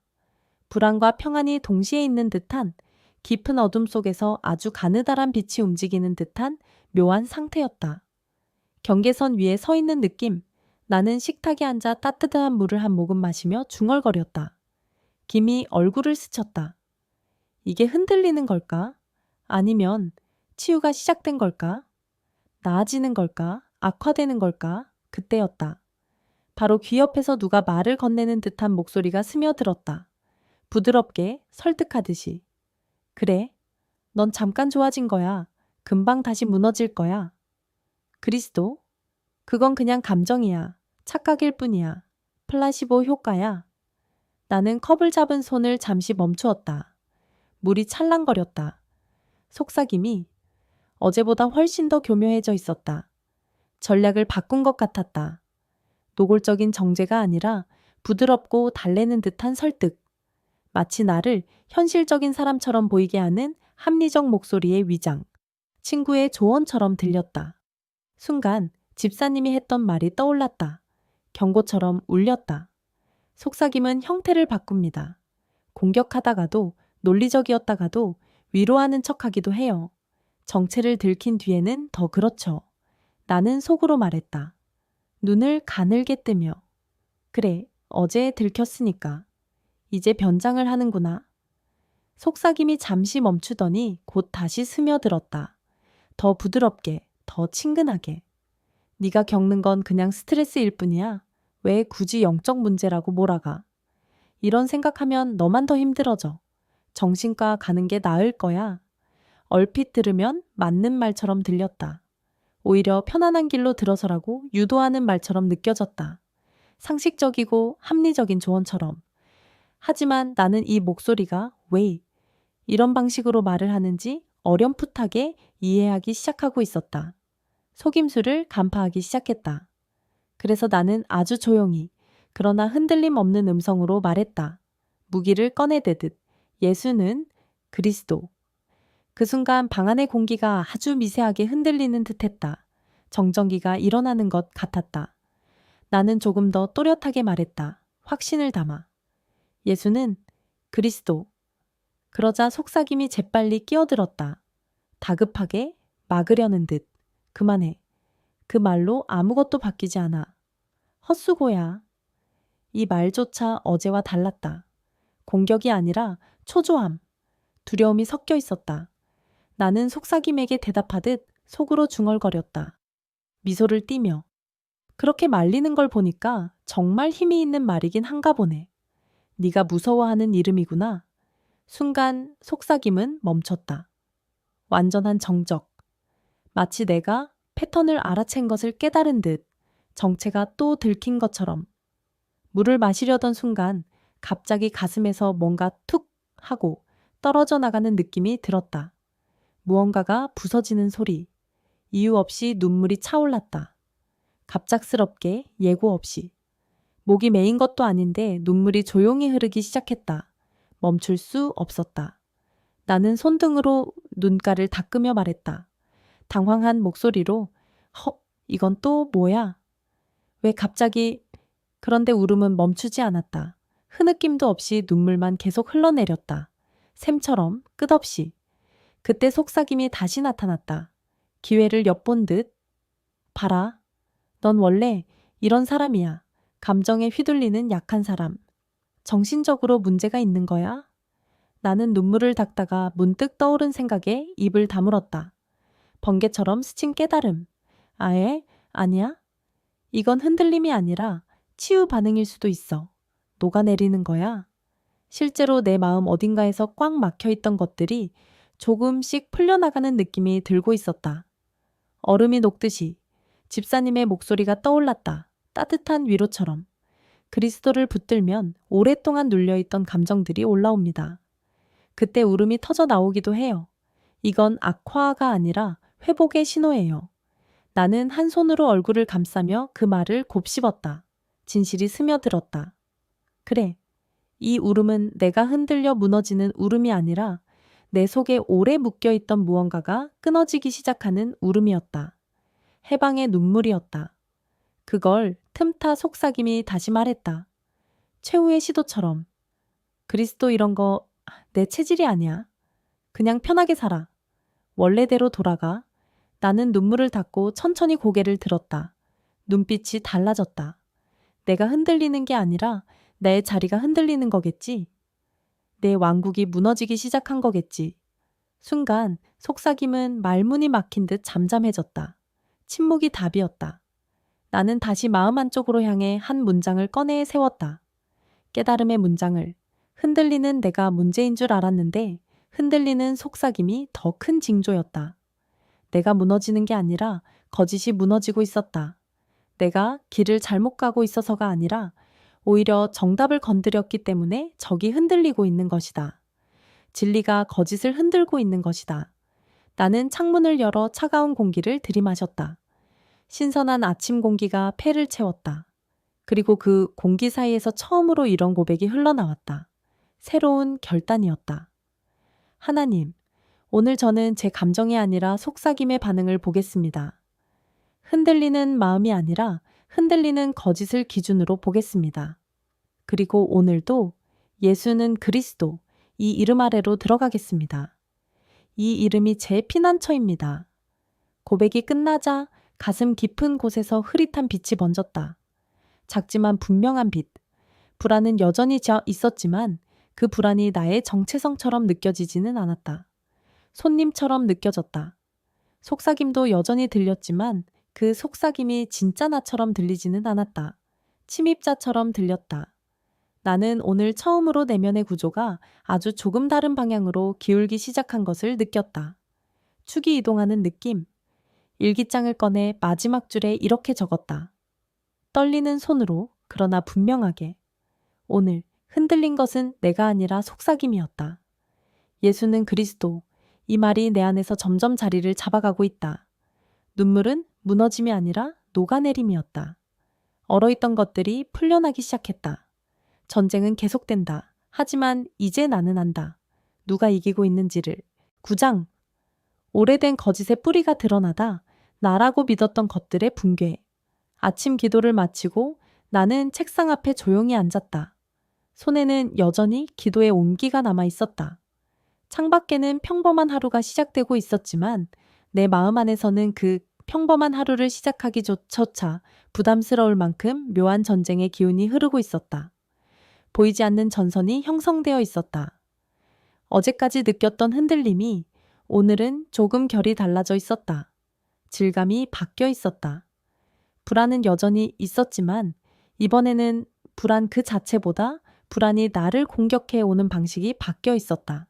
불안과 평안이 동시에 있는 듯한 깊은 어둠 속에서 아주 가느다란 빛이 움직이는 듯한 묘한 상태였다. 경계선 위에 서 있는 느낌. 나는 식탁에 앉아 따뜻한 물을 한 모금 마시며 중얼거렸다. 김이 얼굴을 스쳤다. 이게 흔들리는 걸까? 아니면 치유가 시작된 걸까? 나아지는 걸까? 악화되는 걸까? 그때였다. 바로 귀 옆에서 누가 말을 건네는 듯한 목소리가 스며들었다. 부드럽게 설득하듯이. 그래, 넌 잠깐 좋아진 거야. 금방 다시 무너질 거야. 그리스도? 그건 그냥 감정이야. 착각일 뿐이야. 플라시보 효과야. 나는 컵을 잡은 손을 잠시 멈추었다. 물이 찰랑거렸다. 속삭임이 어제보다 훨씬 더 교묘해져 있었다. 전략을 바꾼 것 같았다. 노골적인 정죄가 아니라 부드럽고 달래는 듯한 설득. 마치 나를 현실적인 사람처럼 보이게 하는 합리적 목소리의 위장. 친구의 조언처럼 들렸다. 순간 집사님이 했던 말이 떠올랐다. 경고처럼 울렸다. 속삭임은 형태를 바꿉니다. 공격하다가도 논리적이었다가도 위로하는 척하기도 해요. 정체를 들킨 뒤에는 더 그렇죠. 나는 속으로 말했다. 눈을 가늘게 뜨며. 그래, 어제 들켰으니까. 이제 변장을 하는구나. 속삭임이 잠시 멈추더니 곧 다시 스며들었다. 더 부드럽게, 더 친근하게. 네가 겪는 건 그냥 스트레스일 뿐이야. 왜 굳이 영적 문제라고 몰아가? 이런 생각하면 너만 더 힘들어져. 정신과 가는 게 나을 거야. 얼핏 들으면 맞는 말처럼 들렸다. 오히려 편안한 길로 들어서라고 유도하는 말처럼 느껴졌다. 상식적이고 합리적인 조언처럼. 하지만 나는 이 목소리가 왜 이런 방식으로 말을 하는지 어렴풋하게 이해하기 시작하고 있었다. 속임수를 간파하기 시작했다. 그래서 나는 아주 조용히 그러나 흔들림 없는 음성으로 말했다. 무기를 꺼내대듯 예수는 그리스도. 그 순간 방 안의 공기가 아주 미세하게 흔들리는 듯했다. 정전기가 일어나는 것 같았다. 나는 조금 더 또렷하게 말했다. 확신을 담아. 예수는 그리스도. 그러자 속삭임이 재빨리 끼어들었다. 다급하게 막으려는 듯. 그만해. 그 말로 아무것도 바뀌지 않아. 헛수고야. 이 말조차 어제와 달랐다. 공격이 아니라 초조함, 두려움이 섞여 있었다. 나는 속삭임에게 대답하듯 속으로 중얼거렸다. 미소를 띠며. 그렇게 말리는 걸 보니까 정말 힘이 있는 말이긴 한가 보네. 네가 무서워하는 이름이구나. 순간 속삭임은 멈췄다. 완전한 정적. 마치 내가 패턴을 알아챈 것을 깨달은 듯 정체가 또 들킨 것처럼. 물을 마시려던 순간 갑자기 가슴에서 뭔가 툭 하고 떨어져 나가는 느낌이 들었다. 무언가가 부서지는 소리. 이유 없이 눈물이 차올랐다. 갑작스럽게 예고 없이. 목이 메인 것도 아닌데 눈물이 조용히 흐르기 시작했다. 멈출 수 없었다. 나는 손등으로 눈가를 닦으며 말했다. 당황한 목소리로 이건 또 뭐야? 왜 갑자기 그런데 울음은 멈추지 않았다. 흐느낌도 없이 눈물만 계속 흘러내렸다. 샘처럼 끝없이. 그때 속삭임이 다시 나타났다. 기회를 엿본 듯. 봐라. 넌 원래 이런 사람이야. 감정에 휘둘리는 약한 사람. 정신적으로 문제가 있는 거야? 나는 눈물을 닦다가 문득 떠오른 생각에 입을 다물었다. 번개처럼 스친 깨달음. 아예? 아니야? 이건 흔들림이 아니라 치유 반응일 수도 있어. 녹아내리는 거야. 실제로 내 마음 어딘가에서 꽉 막혀 있던 것들이 조금씩 풀려나가는 느낌이 들고 있었다. 얼음이 녹듯이 집사님의 목소리가 떠올랐다. 따뜻한 위로처럼. 그리스도를 붙들면 오랫동안 눌려있던 감정들이 올라옵니다. 그때 울음이 터져 나오기도 해요. 이건 악화가 아니라 회복의 신호예요. 나는 한 손으로 얼굴을 감싸며 그 말을 곱씹었다. 진실이 스며들었다. 그래, 이 울음은 내가 흔들려 무너지는 울음이 아니라 내 속에 오래 묶여있던 무언가가 끊어지기 시작하는 울음이었다. 해방의 눈물이었다. 그걸 틈타 속삭임이 다시 말했다. 최후의 시도처럼. 그리스도 이런 거 내 체질이 아니야. 그냥 편하게 살아. 원래대로 돌아가. 나는 눈물을 닦고 천천히 고개를 들었다. 눈빛이 달라졌다. 내가 흔들리는 게 아니라 내 자리가 흔들리는 거겠지. 내 왕국이 무너지기 시작한 거겠지. 순간 속삭임은 말문이 막힌 듯 잠잠해졌다. 침묵이 답이었다. 나는 다시 마음 한쪽으로 향해 한 문장을 꺼내 세웠다. 깨달음의 문장을. 흔들리는 내가 문제인 줄 알았는데 흔들리는 속삭임이 더 큰 징조였다. 내가 무너지는 게 아니라 거짓이 무너지고 있었다. 내가 길을 잘못 가고 있어서가 아니라 오히려 정답을 건드렸기 때문에 적이 흔들리고 있는 것이다. 진리가 거짓을 흔들고 있는 것이다. 나는 창문을 열어 차가운 공기를 들이마셨다. 신선한 아침 공기가 폐를 채웠다. 그리고 그 공기 사이에서 처음으로 이런 고백이 흘러나왔다. 새로운 결단이었다. 하나님, 오늘 저는 제 감정이 아니라 속삭임의 반응을 보겠습니다. 흔들리는 마음이 아니라 흔들리는 거짓을 기준으로 보겠습니다. 그리고 오늘도 예수는 그리스도, 이 이름 아래로 들어가겠습니다. 이 이름이 제 피난처입니다. 고백이 끝나자 가슴 깊은 곳에서 흐릿한 빛이 번졌다. 작지만 분명한 빛. 불안은 여전히 있었지만 그 불안이 나의 정체성처럼 느껴지지는 않았다. 손님처럼 느껴졌다. 속삭임도 여전히 들렸지만 그 속삭임이 진짜 나처럼 들리지는 않았다. 침입자처럼 들렸다. 나는 오늘 처음으로 내면의 구조가 아주 조금 다른 방향으로 기울기 시작한 것을 느꼈다. 축이 이동하는 느낌. 일기장을 꺼내 마지막 줄에 이렇게 적었다. 떨리는 손으로, 그러나 분명하게. 오늘 흔들린 것은 내가 아니라 속삭임이었다. 예수는 그리스도. 이 말이 내 안에서 점점 자리를 잡아가고 있다. 눈물은 무너짐이 아니라 녹아내림이었다. 얼어있던 것들이 풀려나기 시작했다. 전쟁은 계속된다. 하지만 이제 나는 안다. 누가 이기고 있는지를. 9장. 오래된 거짓의 뿌리가 드러나다. 나라고 믿었던 것들의 붕괴. 아침 기도를 마치고 나는 책상 앞에 조용히 앉았다. 손에는 여전히 기도의 온기가 남아 있었다. 창밖에는 평범한 하루가 시작되고 있었지만 내 마음 안에서는 그 평범한 하루를 시작하기조차 부담스러울 만큼 묘한 전쟁의 기운이 흐르고 있었다. 보이지 않는 전선이 형성되어 있었다. 어제까지 느꼈던 흔들림이 오늘은 조금 결이 달라져 있었다. 질감이 바뀌어 있었다. 불안은 여전히 있었지만 이번에는 불안 그 자체보다 불안이 나를 공격해 오는 방식이 바뀌어 있었다.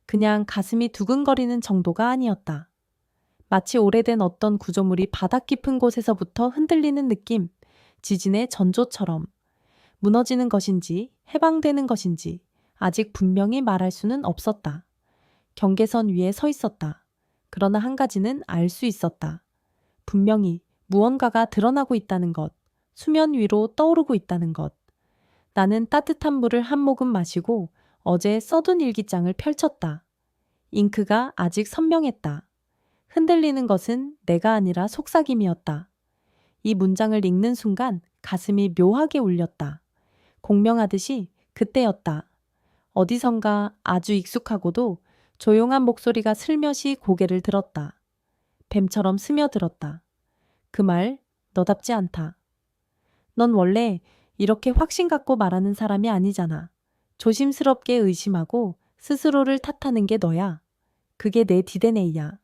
그냥 가슴이 두근거리는 정도가 아니었다. 마치 오래된 어떤 구조물이 바닥 깊은 곳에서부터 흔들리는 느낌, 지진의 전조처럼. 무너지는 것인지 해방되는 것인지 아직 분명히 말할 수는 없었다. 경계선 위에 서 있었다. 그러나 한 가지는 알 수 있었다. 분명히 무언가가 드러나고 있다는 것, 수면 위로 떠오르고 있다는 것. 나는 따뜻한 물을 한 모금 마시고 어제 써둔 일기장을 펼쳤다. 잉크가 아직 선명했다. 흔들리는 것은 내가 아니라 속삭임이었다. 이 문장을 읽는 순간 가슴이 묘하게 울렸다. 공명하듯이 그때였다. 어디선가 아주 익숙하고도 조용한 목소리가 슬며시 고개를 들었다. 뱀처럼 스며들었다. 그 말 너답지 않다. 넌 원래 이렇게 확신 갖고 말하는 사람이 아니잖아. 조심스럽게 의심하고 스스로를 탓하는 게 너야. 그게 내 DNA야.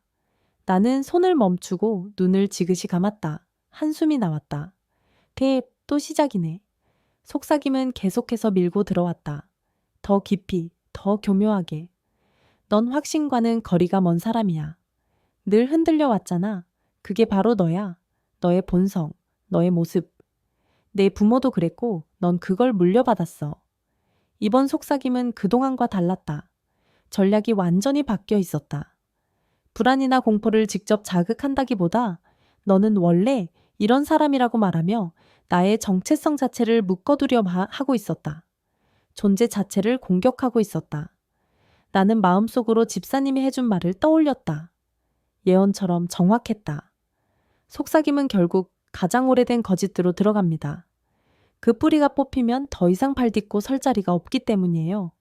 나는 손을 멈추고 눈을 지그시 감았다. 한숨이 나왔다. 또 시작이네. 속삭임은 계속해서 밀고 들어왔다. 더 깊이, 더 교묘하게. 넌 확신과는 거리가 먼 사람이야. 늘 흔들려 왔잖아. 그게 바로 너야. 너의 본성, 너의 모습. 내 부모도 그랬고 넌 그걸 물려받았어. 이번 속삭임은 그동안과 달랐다. 전략이 완전히 바뀌어 있었다. 불안이나 공포를 직접 자극한다기보다 너는 원래 이런 사람이라고 말하며 나의 정체성 자체를 묶어두려 하고 있었다. 존재 자체를 공격하고 있었다. 나는 마음속으로 집사님이 해준 말을 떠올렸다. 예언처럼 정확했다. 속삭임은 결국 가장 오래된 거짓으로 들어갑니다. 그 뿌리가 뽑히면 더 이상 발 딛고 설 자리가 없기 때문이에요.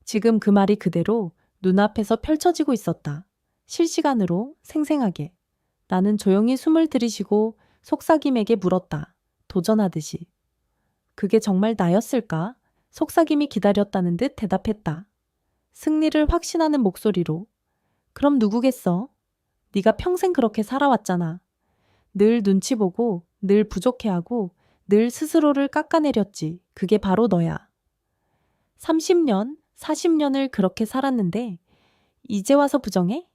지금 그 말이 그대로 눈앞에서 펼쳐지고 있었다. 실시간으로 생생하게. 나는 조용히 숨을 들이쉬고 속삭임에게 물었다. 도전하듯이. 그게 정말 나였을까? 속삭임이 기다렸다는 듯 대답했다. 승리를 확신하는 목소리로. 그럼 누구겠어? 네가 평생 그렇게 살아왔잖아. 늘 눈치 보고, 늘 부족해하고, 늘 스스로를 깎아내렸지. 그게 바로 너야. 30년, 40년을 그렇게 살았는데 이제 와서 부정해?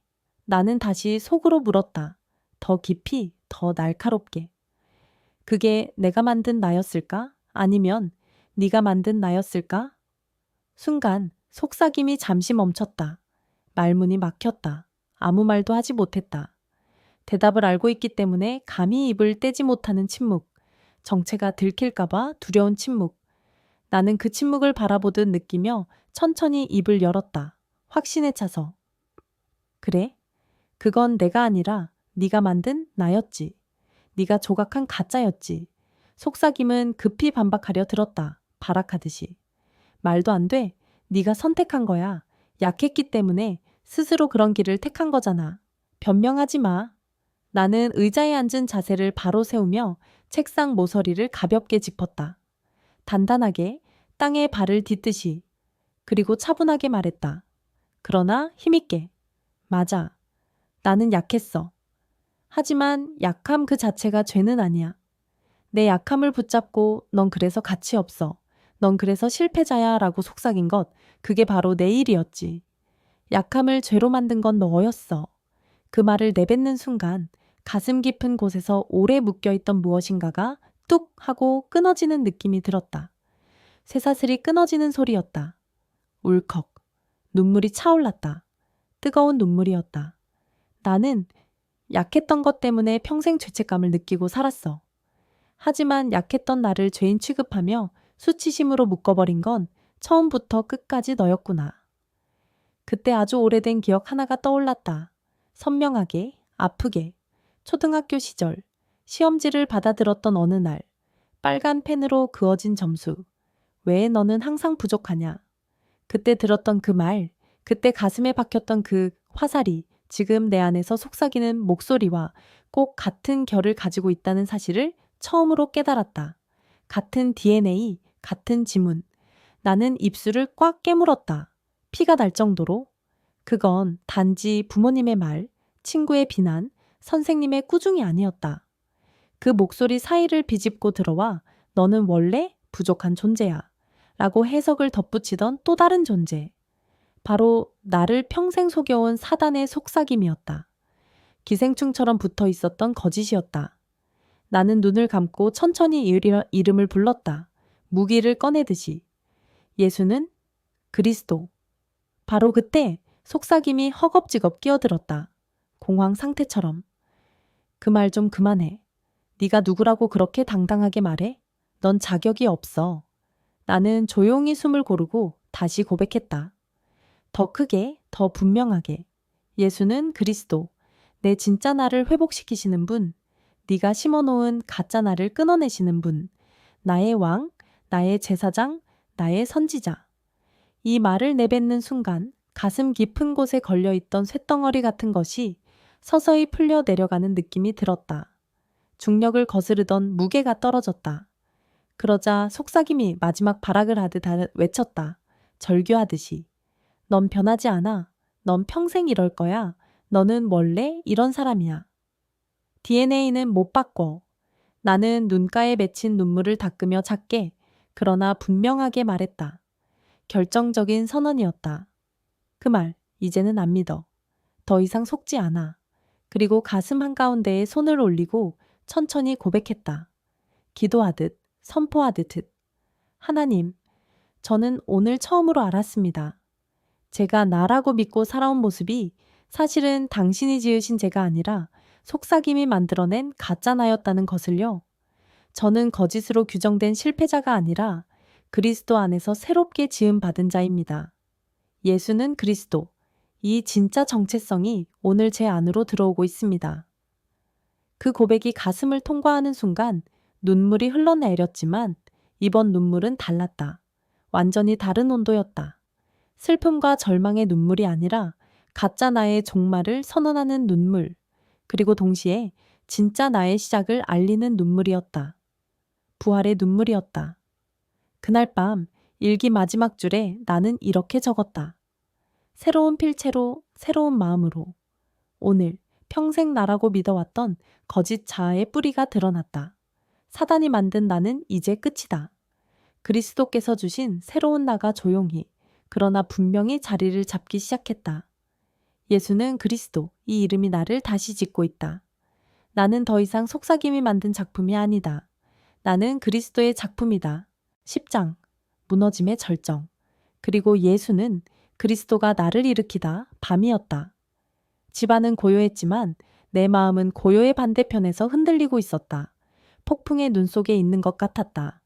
나는 다시 속으로 물었다. 더 깊이, 더 날카롭게. 그게 내가 만든 나였을까? 아니면 네가 만든 나였을까? 순간 속삭임이 잠시 멈췄다. 말문이 막혔다. 아무 말도 하지 못했다. 대답을 알고 있기 때문에 감히 입을 떼지 못하는 침묵. 정체가 들킬까봐 두려운 침묵. 나는 그 침묵을 바라보듯 느끼며 천천히 입을 열었다. 확신에 차서. 그래? 그건 내가 아니라 네가 만든 나였지. 네가 조각한 가짜였지. 속삭임은 급히 반박하려 들었다. 발악하듯이. 말도 안 돼. 네가 선택한 거야. 약했기 때문에 스스로 그런 길을 택한 거잖아. 변명하지 마. 나는 의자에 앉은 자세를 바로 세우며 책상 모서리를 가볍게 짚었다. 단단하게 땅에 발을 딛듯이. 그리고 차분하게 말했다. 그러나 힘있게. 맞아. 나는 약했어. 하지만 약함 그 자체가 죄는 아니야. 내 약함을 붙잡고 넌 그래서 가치 없어. 넌 그래서 실패자야 라고 속삭인 것, 그게 바로 내 일이었지. 약함을 죄로 만든 건 너였어. 그 말을 내뱉는 순간 가슴 깊은 곳에서 오래 묶여있던 무엇인가가 뚝 하고 끊어지는 느낌이 들었다. 쇠사슬이 끊어지는 소리였다. 울컥. 눈물이 차올랐다. 뜨거운 눈물이었다. 나는 약했던 것 때문에 평생 죄책감을 느끼고 살았어. 하지만 약했던 나를 죄인 취급하며 수치심으로 묶어버린 건 처음부터 끝까지 너였구나. 그때 아주 오래된 기억 하나가 떠올랐다. 선명하게, 아프게. 초등학교 시절, 시험지를 받아들었던 어느 날, 빨간 펜으로 그어진 점수. 왜 너는 항상 부족하냐? 그때 들었던 그 말, 그때 가슴에 박혔던 그 화살이 지금 내 안에서 속삭이는 목소리와 꼭 같은 결을 가지고 있다는 사실을 처음으로 깨달았다. 같은 DNA, 같은 지문. 나는 입술을 꽉 깨물었다. 피가 날 정도로. 그건 단지 부모님의 말, 친구의 비난, 선생님의 꾸중이 아니었다. 그 목소리 사이를 비집고 들어와 너는 원래 부족한 존재야. 라고 해석을 덧붙이던 또 다른 존재. 바로 나를 평생 속여온 사단의 속삭임이었다. 기생충처럼 붙어 있었던 거짓이었다. 나는 눈을 감고 천천히 이름을 불렀다. 무기를 꺼내듯이. 예수는 그리스도. 바로 그때 속삭임이 허겁지겁 끼어들었다. 공황 상태처럼. 그 말 좀 그만해. 네가 누구라고 그렇게 당당하게 말해? 넌 자격이 없어. 나는 조용히 숨을 고르고 다시 고백했다. 더 크게, 더 분명하게. 예수는 그리스도. 내 진짜 나를 회복시키시는 분. 네가 심어놓은 가짜 나를 끊어내시는 분. 나의 왕, 나의 제사장, 나의 선지자. 이 말을 내뱉는 순간 가슴 깊은 곳에 걸려있던 쇳덩어리 같은 것이 서서히 풀려 내려가는 느낌이 들었다. 중력을 거스르던 무게가 떨어졌다. 그러자 속삭임이 마지막 발악을 하듯 외쳤다. 절규하듯이. 넌 변하지 않아. 넌 평생 이럴 거야. 너는 원래 이런 사람이야. DNA는 못 바꿔. 나는 눈가에 맺힌 눈물을 닦으며 작게, 그러나 분명하게 말했다. 결정적인 선언이었다. 그 말, 이제는 안 믿어. 더 이상 속지 않아. 그리고 가슴 한가운데에 손을 올리고 천천히 고백했다. 기도하듯, 선포하듯. 하나님, 저는 오늘 처음으로 알았습니다. 제가 나라고 믿고 살아온 모습이 사실은 당신이 지으신 제가 아니라 속삭임이 만들어낸 가짜 나였다는 것을요. 저는 거짓으로 규정된 실패자가 아니라 그리스도 안에서 새롭게 지음받은 자입니다. 예수는 그리스도. 이 진짜 정체성이 오늘 제 안으로 들어오고 있습니다. 그 고백이 가슴을 통과하는 순간 눈물이 흘러내렸지만 이번 눈물은 달랐다. 완전히 다른 온도였다. 슬픔과 절망의 눈물이 아니라 가짜 나의 종말을 선언하는 눈물, 그리고 동시에 진짜 나의 시작을 알리는 눈물이었다. 부활의 눈물이었다. 그날 밤 일기 마지막 줄에 나는 이렇게 적었다. 새로운 필체로, 새로운 마음으로. 오늘 평생 나라고 믿어왔던 거짓 자아의 뿌리가 드러났다. 사단이 만든 나는 이제 끝이다. 그리스도께서 주신 새로운 나가 조용히, 그러나 분명히 자리를 잡기 시작했다. 예수는 그리스도, 이 이름이 나를 다시 짓고 있다. 나는 더 이상 속삭임이 만든 작품이 아니다. 나는 그리스도의 작품이다. 10장, 무너짐의 절정. 그리고 예수는 그리스도가 나를 일으키다 밤이었다. 집안은 고요했지만 내 마음은 고요의 반대편에서 흔들리고 있었다. 폭풍의 눈 속에 있는 것 같았다.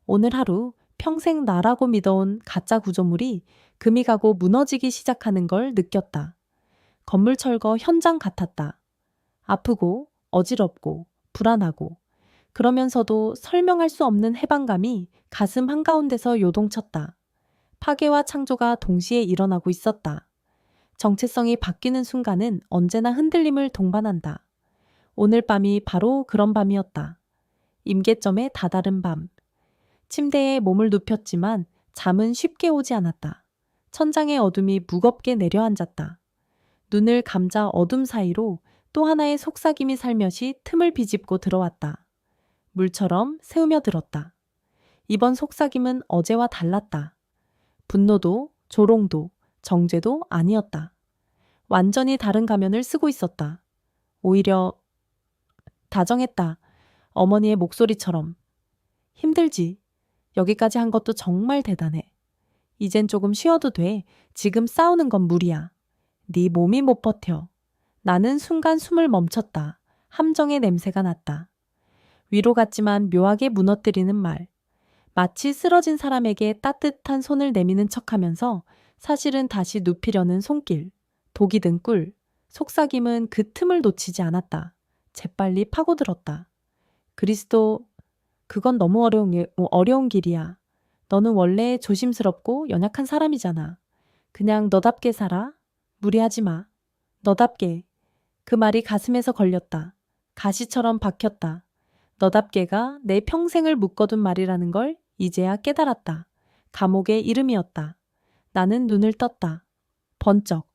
오늘 하루 평생 나라고 믿어온 가짜 구조물이 금이 가고 무너지기 시작하는 걸 느꼈다. 건물 철거 현장 같았다. 아프고 어지럽고 불안하고 그러면서도 설명할 수 없는 해방감이 가슴 한가운데서 요동쳤다. 파괴와 창조가 동시에 일어나고 있었다. 정체성이 바뀌는 순간은 언제나 흔들림을 동반한다. 오늘 밤이 바로 그런 밤이었다. 임계점의 다다른 밤. 침대에 몸을 눕혔지만 잠은 쉽게 오지 않았다. 천장의 어둠이 무겁게 내려앉았다. 눈을 감자 어둠 사이로 또 하나의 속삭임이 살며시 틈을 비집고 들어왔다. 물처럼 새우며 들었다. 이번 속삭임은 어제와 달랐다. 분노도, 조롱도, 정죄도 아니었다. 완전히 다른 가면을 쓰고 있었다. 오히려 다정했다. 어머니의 목소리처럼. 힘들지. 여기까지 한 것도 정말 대단해. 이젠 조금 쉬어도 돼. 지금 싸우는 건 무리야. 네 몸이 못 버텨. 나는 순간 숨을 멈췄다. 함정의 냄새가 났다. 위로 같지만 묘하게 무너뜨리는 말. 마치 쓰러진 사람에게 따뜻한 손을 내미는 척하면서 사실은 다시 눕히려는 손길. 독이 든 꿀. 속삭임은 그 틈을 놓치지 않았다. 재빨리 파고들었다. 그리스도, 그건 너무 어려운 길이야. 너는 원래 조심스럽고 연약한 사람이잖아. 그냥 너답게 살아. 무리하지 마. 너답게. 그 말이 가슴에서 걸렸다. 가시처럼 박혔다. 너답게가 내 평생을 묶어둔 말이라는 걸 이제야 깨달았다. 감옥의 이름이었다. 나는 눈을 떴다. 번쩍.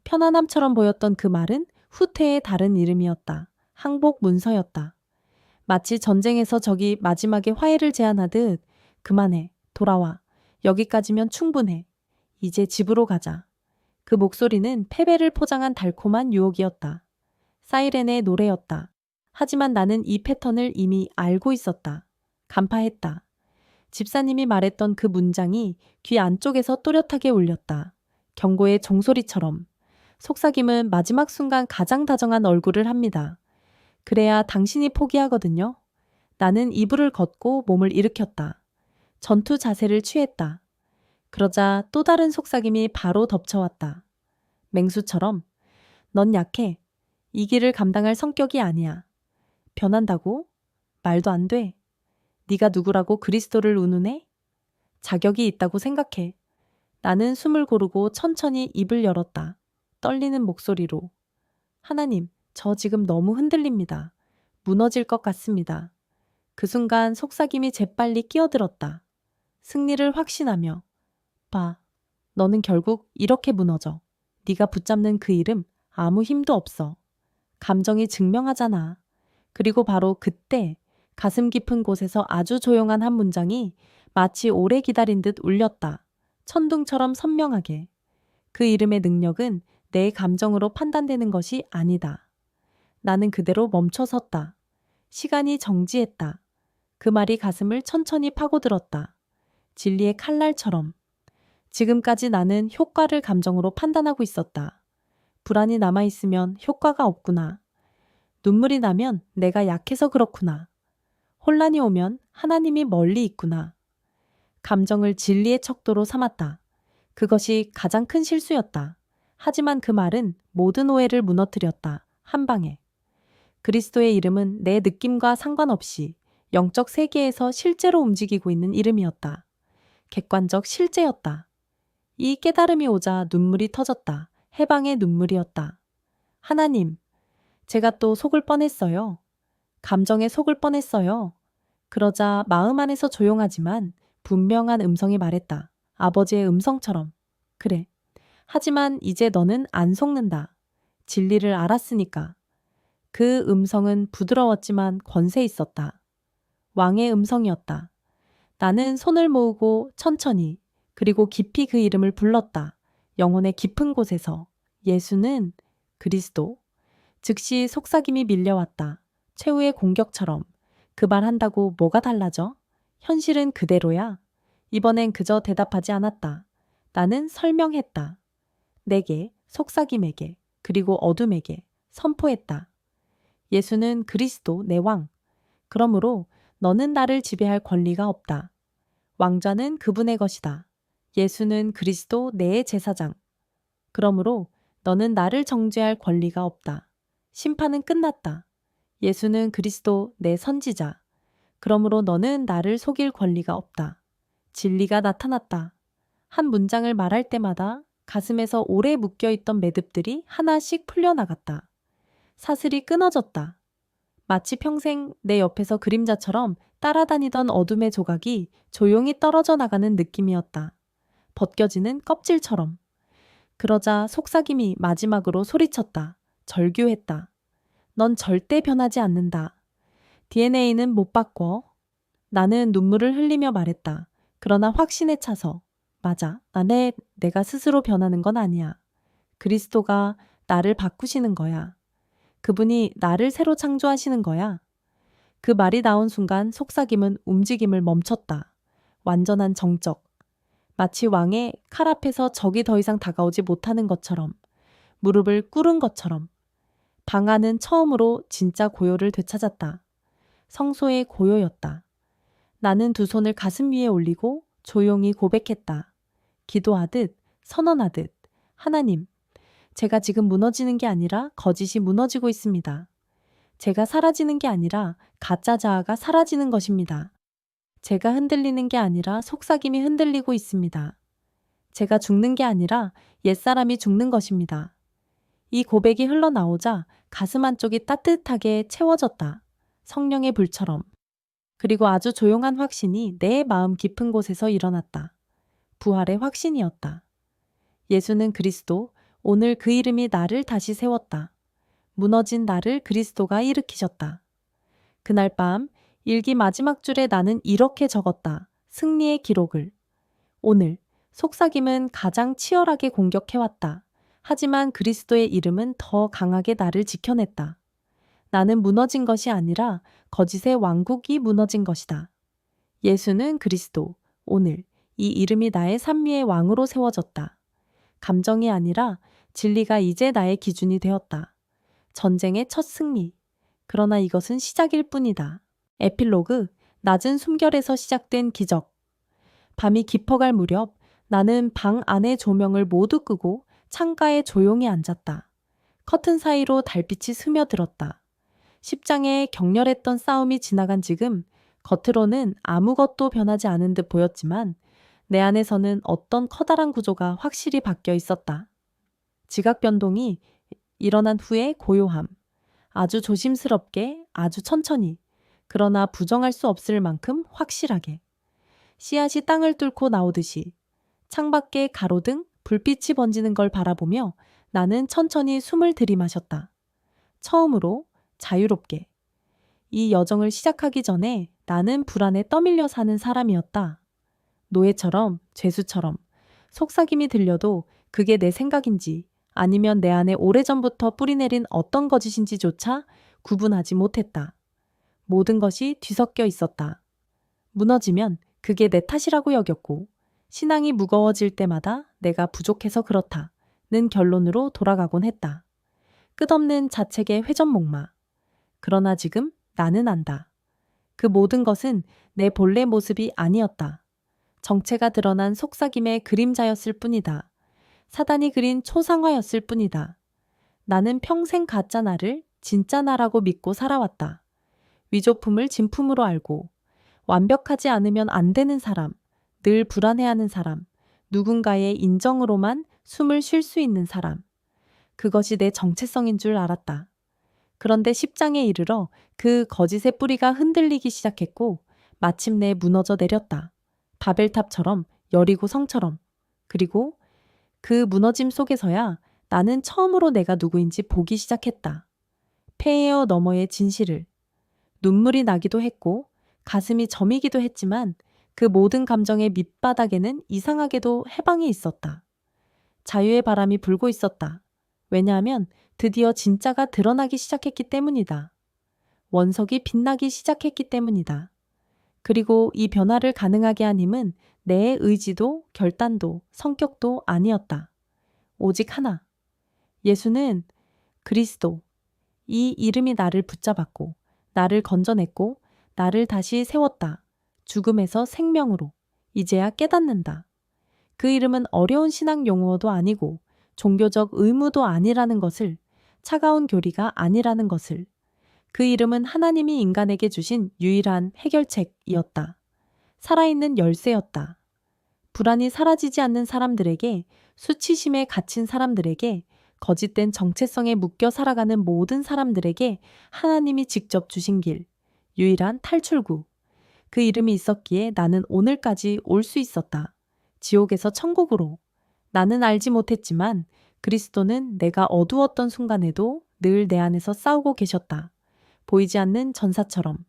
편안함처럼 보였던 그 말은 후퇴의 다른 이름이었다. 항복 문서였다. 마치 전쟁에서 적이 마지막에 화해를 제안하듯 그만해. 돌아와. 여기까지면 충분해. 이제 집으로 가자. 그 목소리는 패배를 포장한 달콤한 유혹이었다. 사이렌의 노래였다. 하지만 나는 이 패턴을 이미 알고 있었다. 간파했다. 집사님이 말했던 그 문장이 귀 안쪽에서 또렷하게 울렸다. 경고의 종소리처럼. 속삭임은 마지막 순간 가장 다정한 얼굴을 합니다. 그래야 당신이 포기하거든요. 나는 이불을 걷고 몸을 일으켰다. 전투 자세를 취했다. 그러자 또 다른 속삭임이 바로 덮쳐왔다. 맹수처럼 넌 약해. 이 길을 감당할 성격이 아니야. 변한다고? 말도 안 돼. 네가 누구라고 그리스도를 운운해? 자격이 있다고 생각해. 나는 숨을 고르고 천천히 입을 열었다. 떨리는 목소리로. 하나님, 저 지금 너무 흔들립니다. 무너질 것 같습니다. 그 순간 속삭임이 재빨리 끼어들었다. 승리를 확신하며. 봐, 너는 결국 이렇게 무너져. 네가 붙잡는 그 이름 아무 힘도 없어. 감정이 증명하잖아. 그리고 바로 그때 가슴 깊은 곳에서 아주 조용한 한 문장이 마치 오래 기다린 듯 울렸다. 천둥처럼 선명하게. 그 이름의 능력은 내 감정으로 판단되는 것이 아니다. 나는 그대로 멈춰 섰다. 시간이 정지했다. 그 말이 가슴을 천천히 파고들었다. 진리의 칼날처럼. 지금까지 나는 효과를 감정으로 판단하고 있었다. 불안이 남아있으면 효과가 없구나. 눈물이 나면 내가 약해서 그렇구나. 혼란이 오면 하나님이 멀리 있구나. 감정을 진리의 척도로 삼았다. 그것이 가장 큰 실수였다. 하지만 그 말은 모든 오해를 무너뜨렸다. 한 방에. 그리스도의 이름은 내 느낌과 상관없이 영적 세계에서 실제로 움직이고 있는 이름이었다. 객관적 실제였다. 이 깨달음이 오자 눈물이 터졌다. 해방의 눈물이었다. 하나님, 제가 또 속을 뻔했어요. 감정에 속을 뻔했어요. 그러자 마음 안에서 조용하지만 분명한 음성이 말했다. 아버지의 음성처럼. 그래. 하지만 이제 너는 안 속는다. 진리를 알았으니까. 그 음성은 부드러웠지만 권세 있었다. 왕의 음성이었다. 나는 손을 모으고 천천히 그리고 깊이 그 이름을 불렀다. 영혼의 깊은 곳에서. 예수는 그리스도. 즉시 속삭임이 밀려왔다. 최후의 공격처럼. 그 말 한다고 뭐가 달라져? 현실은 그대로야. 이번엔 그저 대답하지 않았다. 나는 설명했다. 내게, 속삭임에게, 그리고 어둠에게 선포했다. 예수는 그리스도 내 왕. 그러므로 너는 나를 지배할 권리가 없다. 왕좌는 그분의 것이다. 예수는 그리스도 내 제사장. 그러므로 너는 나를 정죄할 권리가 없다. 심판은 끝났다. 예수는 그리스도 내 선지자. 그러므로 너는 나를 속일 권리가 없다. 진리가 나타났다. 한 문장을 말할 때마다 가슴에서 오래 묶여있던 매듭들이 하나씩 풀려나갔다. 사슬이 끊어졌다. 마치 평생 내 옆에서 그림자처럼 따라다니던 어둠의 조각이 조용히 떨어져 나가는 느낌이었다. 벗겨지는 껍질처럼. 그러자 속삭임이 마지막으로 소리쳤다. 절규했다. 넌 절대 변하지 않는다. DNA는 못 바꿔. 나는 눈물을 흘리며 말했다. 그러나 확신에 차서. 맞아. 내가 스스로 변하는 건 아니야. 그리스도가 나를 바꾸시는 거야. 그분이 나를 새로 창조하시는 거야. 그 말이 나온 순간 속삭임은 움직임을 멈췄다. 완전한 정적. 마치 왕의 칼 앞에서 적이 더 이상 다가오지 못하는 것처럼, 무릎을 꿇은 것처럼. 방 안은 처음으로 진짜 고요를 되찾았다. 성소의 고요였다. 나는 두 손을 가슴 위에 올리고 조용히 고백했다. 기도하듯, 선언하듯, 하나님, 제가 지금 무너지는 게 아니라 거짓이 무너지고 있습니다. 제가 사라지는 게 아니라 가짜 자아가 사라지는 것입니다. 제가 흔들리는 게 아니라 속삭임이 흔들리고 있습니다. 제가 죽는 게 아니라 옛사람이 죽는 것입니다. 이 고백이 흘러나오자 가슴 한쪽이 따뜻하게 채워졌다. 성령의 불처럼. 그리고 아주 조용한 확신이 내 마음 깊은 곳에서 일어났다. 부활의 확신이었다. 예수는 그리스도, 오늘 그 이름이 나를 다시 세웠다. 무너진 나를 그리스도가 일으키셨다. 그날 밤 일기 마지막 줄에 나는 이렇게 적었다. 승리의 기록을. 오늘 속삭임은 가장 치열하게 공격해왔다. 하지만 그리스도의 이름은 더 강하게 나를 지켜냈다. 나는 무너진 것이 아니라 거짓의 왕국이 무너진 것이다. 예수는 그리스도, 오늘 이 이름이 나의 삶 위의 왕으로 세워졌다. 감정이 아니라 진리가 이제 나의 기준이 되었다. 전쟁의 첫 승리. 그러나 이것은 시작일 뿐이다. 에필로그, 낮은 숨결에서 시작된 기적. 밤이 깊어갈 무렵 나는 방 안의 조명을 모두 끄고 창가에 조용히 앉았다. 커튼 사이로 달빛이 스며들었다. 10장의 격렬했던 싸움이 지나간 지금 겉으로는 아무것도 변하지 않은 듯 보였지만 내 안에서는 어떤 커다란 구조가 확실히 바뀌어 있었다. 지각 변동이 일어난 후의 고요함. 아주 조심스럽게, 아주 천천히, 그러나 부정할 수 없을 만큼 확실하게. 씨앗이 땅을 뚫고 나오듯이 창밖에 가로등, 불빛이 번지는 걸 바라보며 나는 천천히 숨을 들이마셨다. 처음으로 자유롭게. 이 여정을 시작하기 전에 나는 불안에 떠밀려 사는 사람이었다. 노예처럼, 죄수처럼, 속삭임이 들려도 그게 내 생각인지 아니면 내 안에 오래전부터 뿌리내린 어떤 거짓인지조차 구분하지 못했다. 모든 것이 뒤섞여 있었다. 무너지면 그게 내 탓이라고 여겼고, 신앙이 무거워질 때마다 내가 부족해서 그렇다는 결론으로 돌아가곤 했다. 끝없는 자책의 회전목마. 그러나 지금 나는 안다. 그 모든 것은 내 본래 모습이 아니었다. 정체가 드러난 속삭임의 그림자였을 뿐이다. 사단이 그린 초상화였을 뿐이다. 나는 평생 가짜 나를 진짜 나라고 믿고 살아왔다. 위조품을 진품으로 알고, 완벽하지 않으면 안 되는 사람, 늘 불안해하는 사람, 누군가의 인정으로만 숨을 쉴 수 있는 사람. 그것이 내 정체성인 줄 알았다. 그런데 10장에 이르러 그 거짓의 뿌리가 흔들리기 시작했고 마침내 무너져 내렸다. 바벨탑처럼, 여리고 성처럼. 그리고 그 무너짐 속에서야 나는 처음으로 내가 누구인지 보기 시작했다. 폐헤어 너머의 진실을. 눈물이 나기도 했고 가슴이 저미기도 했지만 그 모든 감정의 밑바닥에는 이상하게도 해방이 있었다. 자유의 바람이 불고 있었다. 왜냐하면 드디어 진짜가 드러나기 시작했기 때문이다. 원석이 빛나기 시작했기 때문이다. 그리고 이 변화를 가능하게 한 힘은 내 의지도 결단도 성격도 아니었다. 오직 하나. 예수는 그리스도. 이 이름이 나를 붙잡았고 나를 건져냈고 나를 다시 세웠다. 죽음에서 생명으로. 이제야 깨닫는다. 그 이름은 어려운 신앙 용어도 아니고 종교적 의무도 아니라는 것을, 차가운 교리가 아니라는 것을. 그 이름은 하나님이 인간에게 주신 유일한 해결책이었다. 살아있는 열쇠였다. 불안이 사라지지 않는 사람들에게, 수치심에 갇힌 사람들에게, 거짓된 정체성에 묶여 살아가는 모든 사람들에게 하나님이 직접 주신 길, 유일한 탈출구. 그 이름이 있었기에 나는 오늘까지 올 수 있었다. 지옥에서 천국으로. 나는 알지 못했지만 그리스도는 내가 어두웠던 순간에도 늘 내 안에서 싸우고 계셨다. 보이지 않는 전사처럼.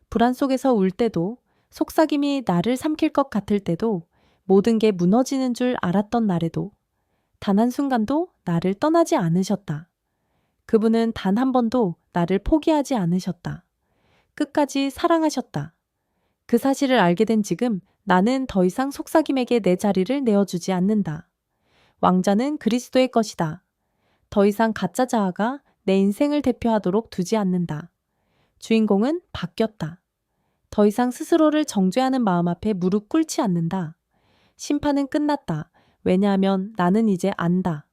불안 속에서 울 때도, 속삭임이 나를 삼킬 것 같을 때도, 모든 게 무너지는 줄 알았던 날에도, 단 한순간도 나를 떠나지 않으셨다. 그분은 단 한 번도 나를 포기하지 않으셨다. 끝까지 사랑하셨다. 그 사실을 알게 된 지금 나는 더 이상 속삭임에게 내 자리를 내어주지 않는다. 왕자는 그리스도의 것이다. 더 이상 가짜 자아가 내 인생을 대표하도록 두지 않는다. 주인공은 바뀌었다. 더 이상 스스로를 정죄하는 마음 앞에 무릎 꿇지 않는다. 심판은 끝났다. 왜냐하면 나는 이제 안다.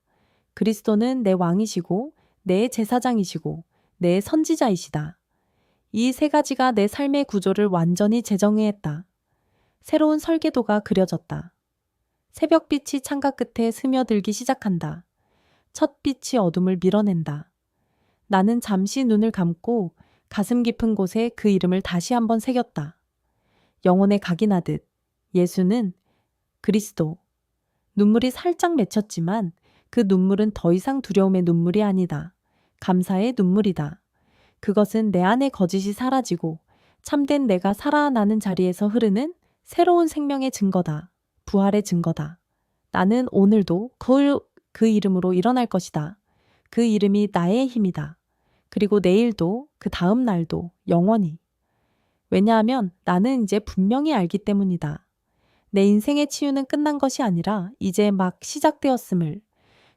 그리스도는 내 왕이시고 내 제사장이시고 내 선지자이시다. 이 세 가지가 내 삶의 구조를 완전히 재정의했다. 새로운 설계도가 그려졌다. 새벽빛이 창가 끝에 스며들기 시작한다. 첫 빛이 어둠을 밀어낸다. 나는 잠시 눈을 감고 가슴 깊은 곳에 그 이름을 다시 한번 새겼다. 영혼에 각이 나듯 예수는 그리스도. 눈물이 살짝 맺혔지만 그 눈물은 더 이상 두려움의 눈물이 아니다. 감사의 눈물이다. 그것은 내 안의 거짓이 사라지고 참된 내가 살아나는 자리에서 흐르는 새로운 생명의 증거다. 부활의 증거다. 나는 오늘도 그 이름으로 일어날 것이다. 그 이름이 나의 힘이다. 그리고 내일도 그 다음 날도 영원히. 왜냐하면 나는 이제 분명히 알기 때문이다. 내 인생의 치유는 끝난 것이 아니라 이제 막 시작되었음을.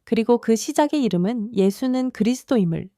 그리고 그 시작의 이름은 예수는 그리스도임을.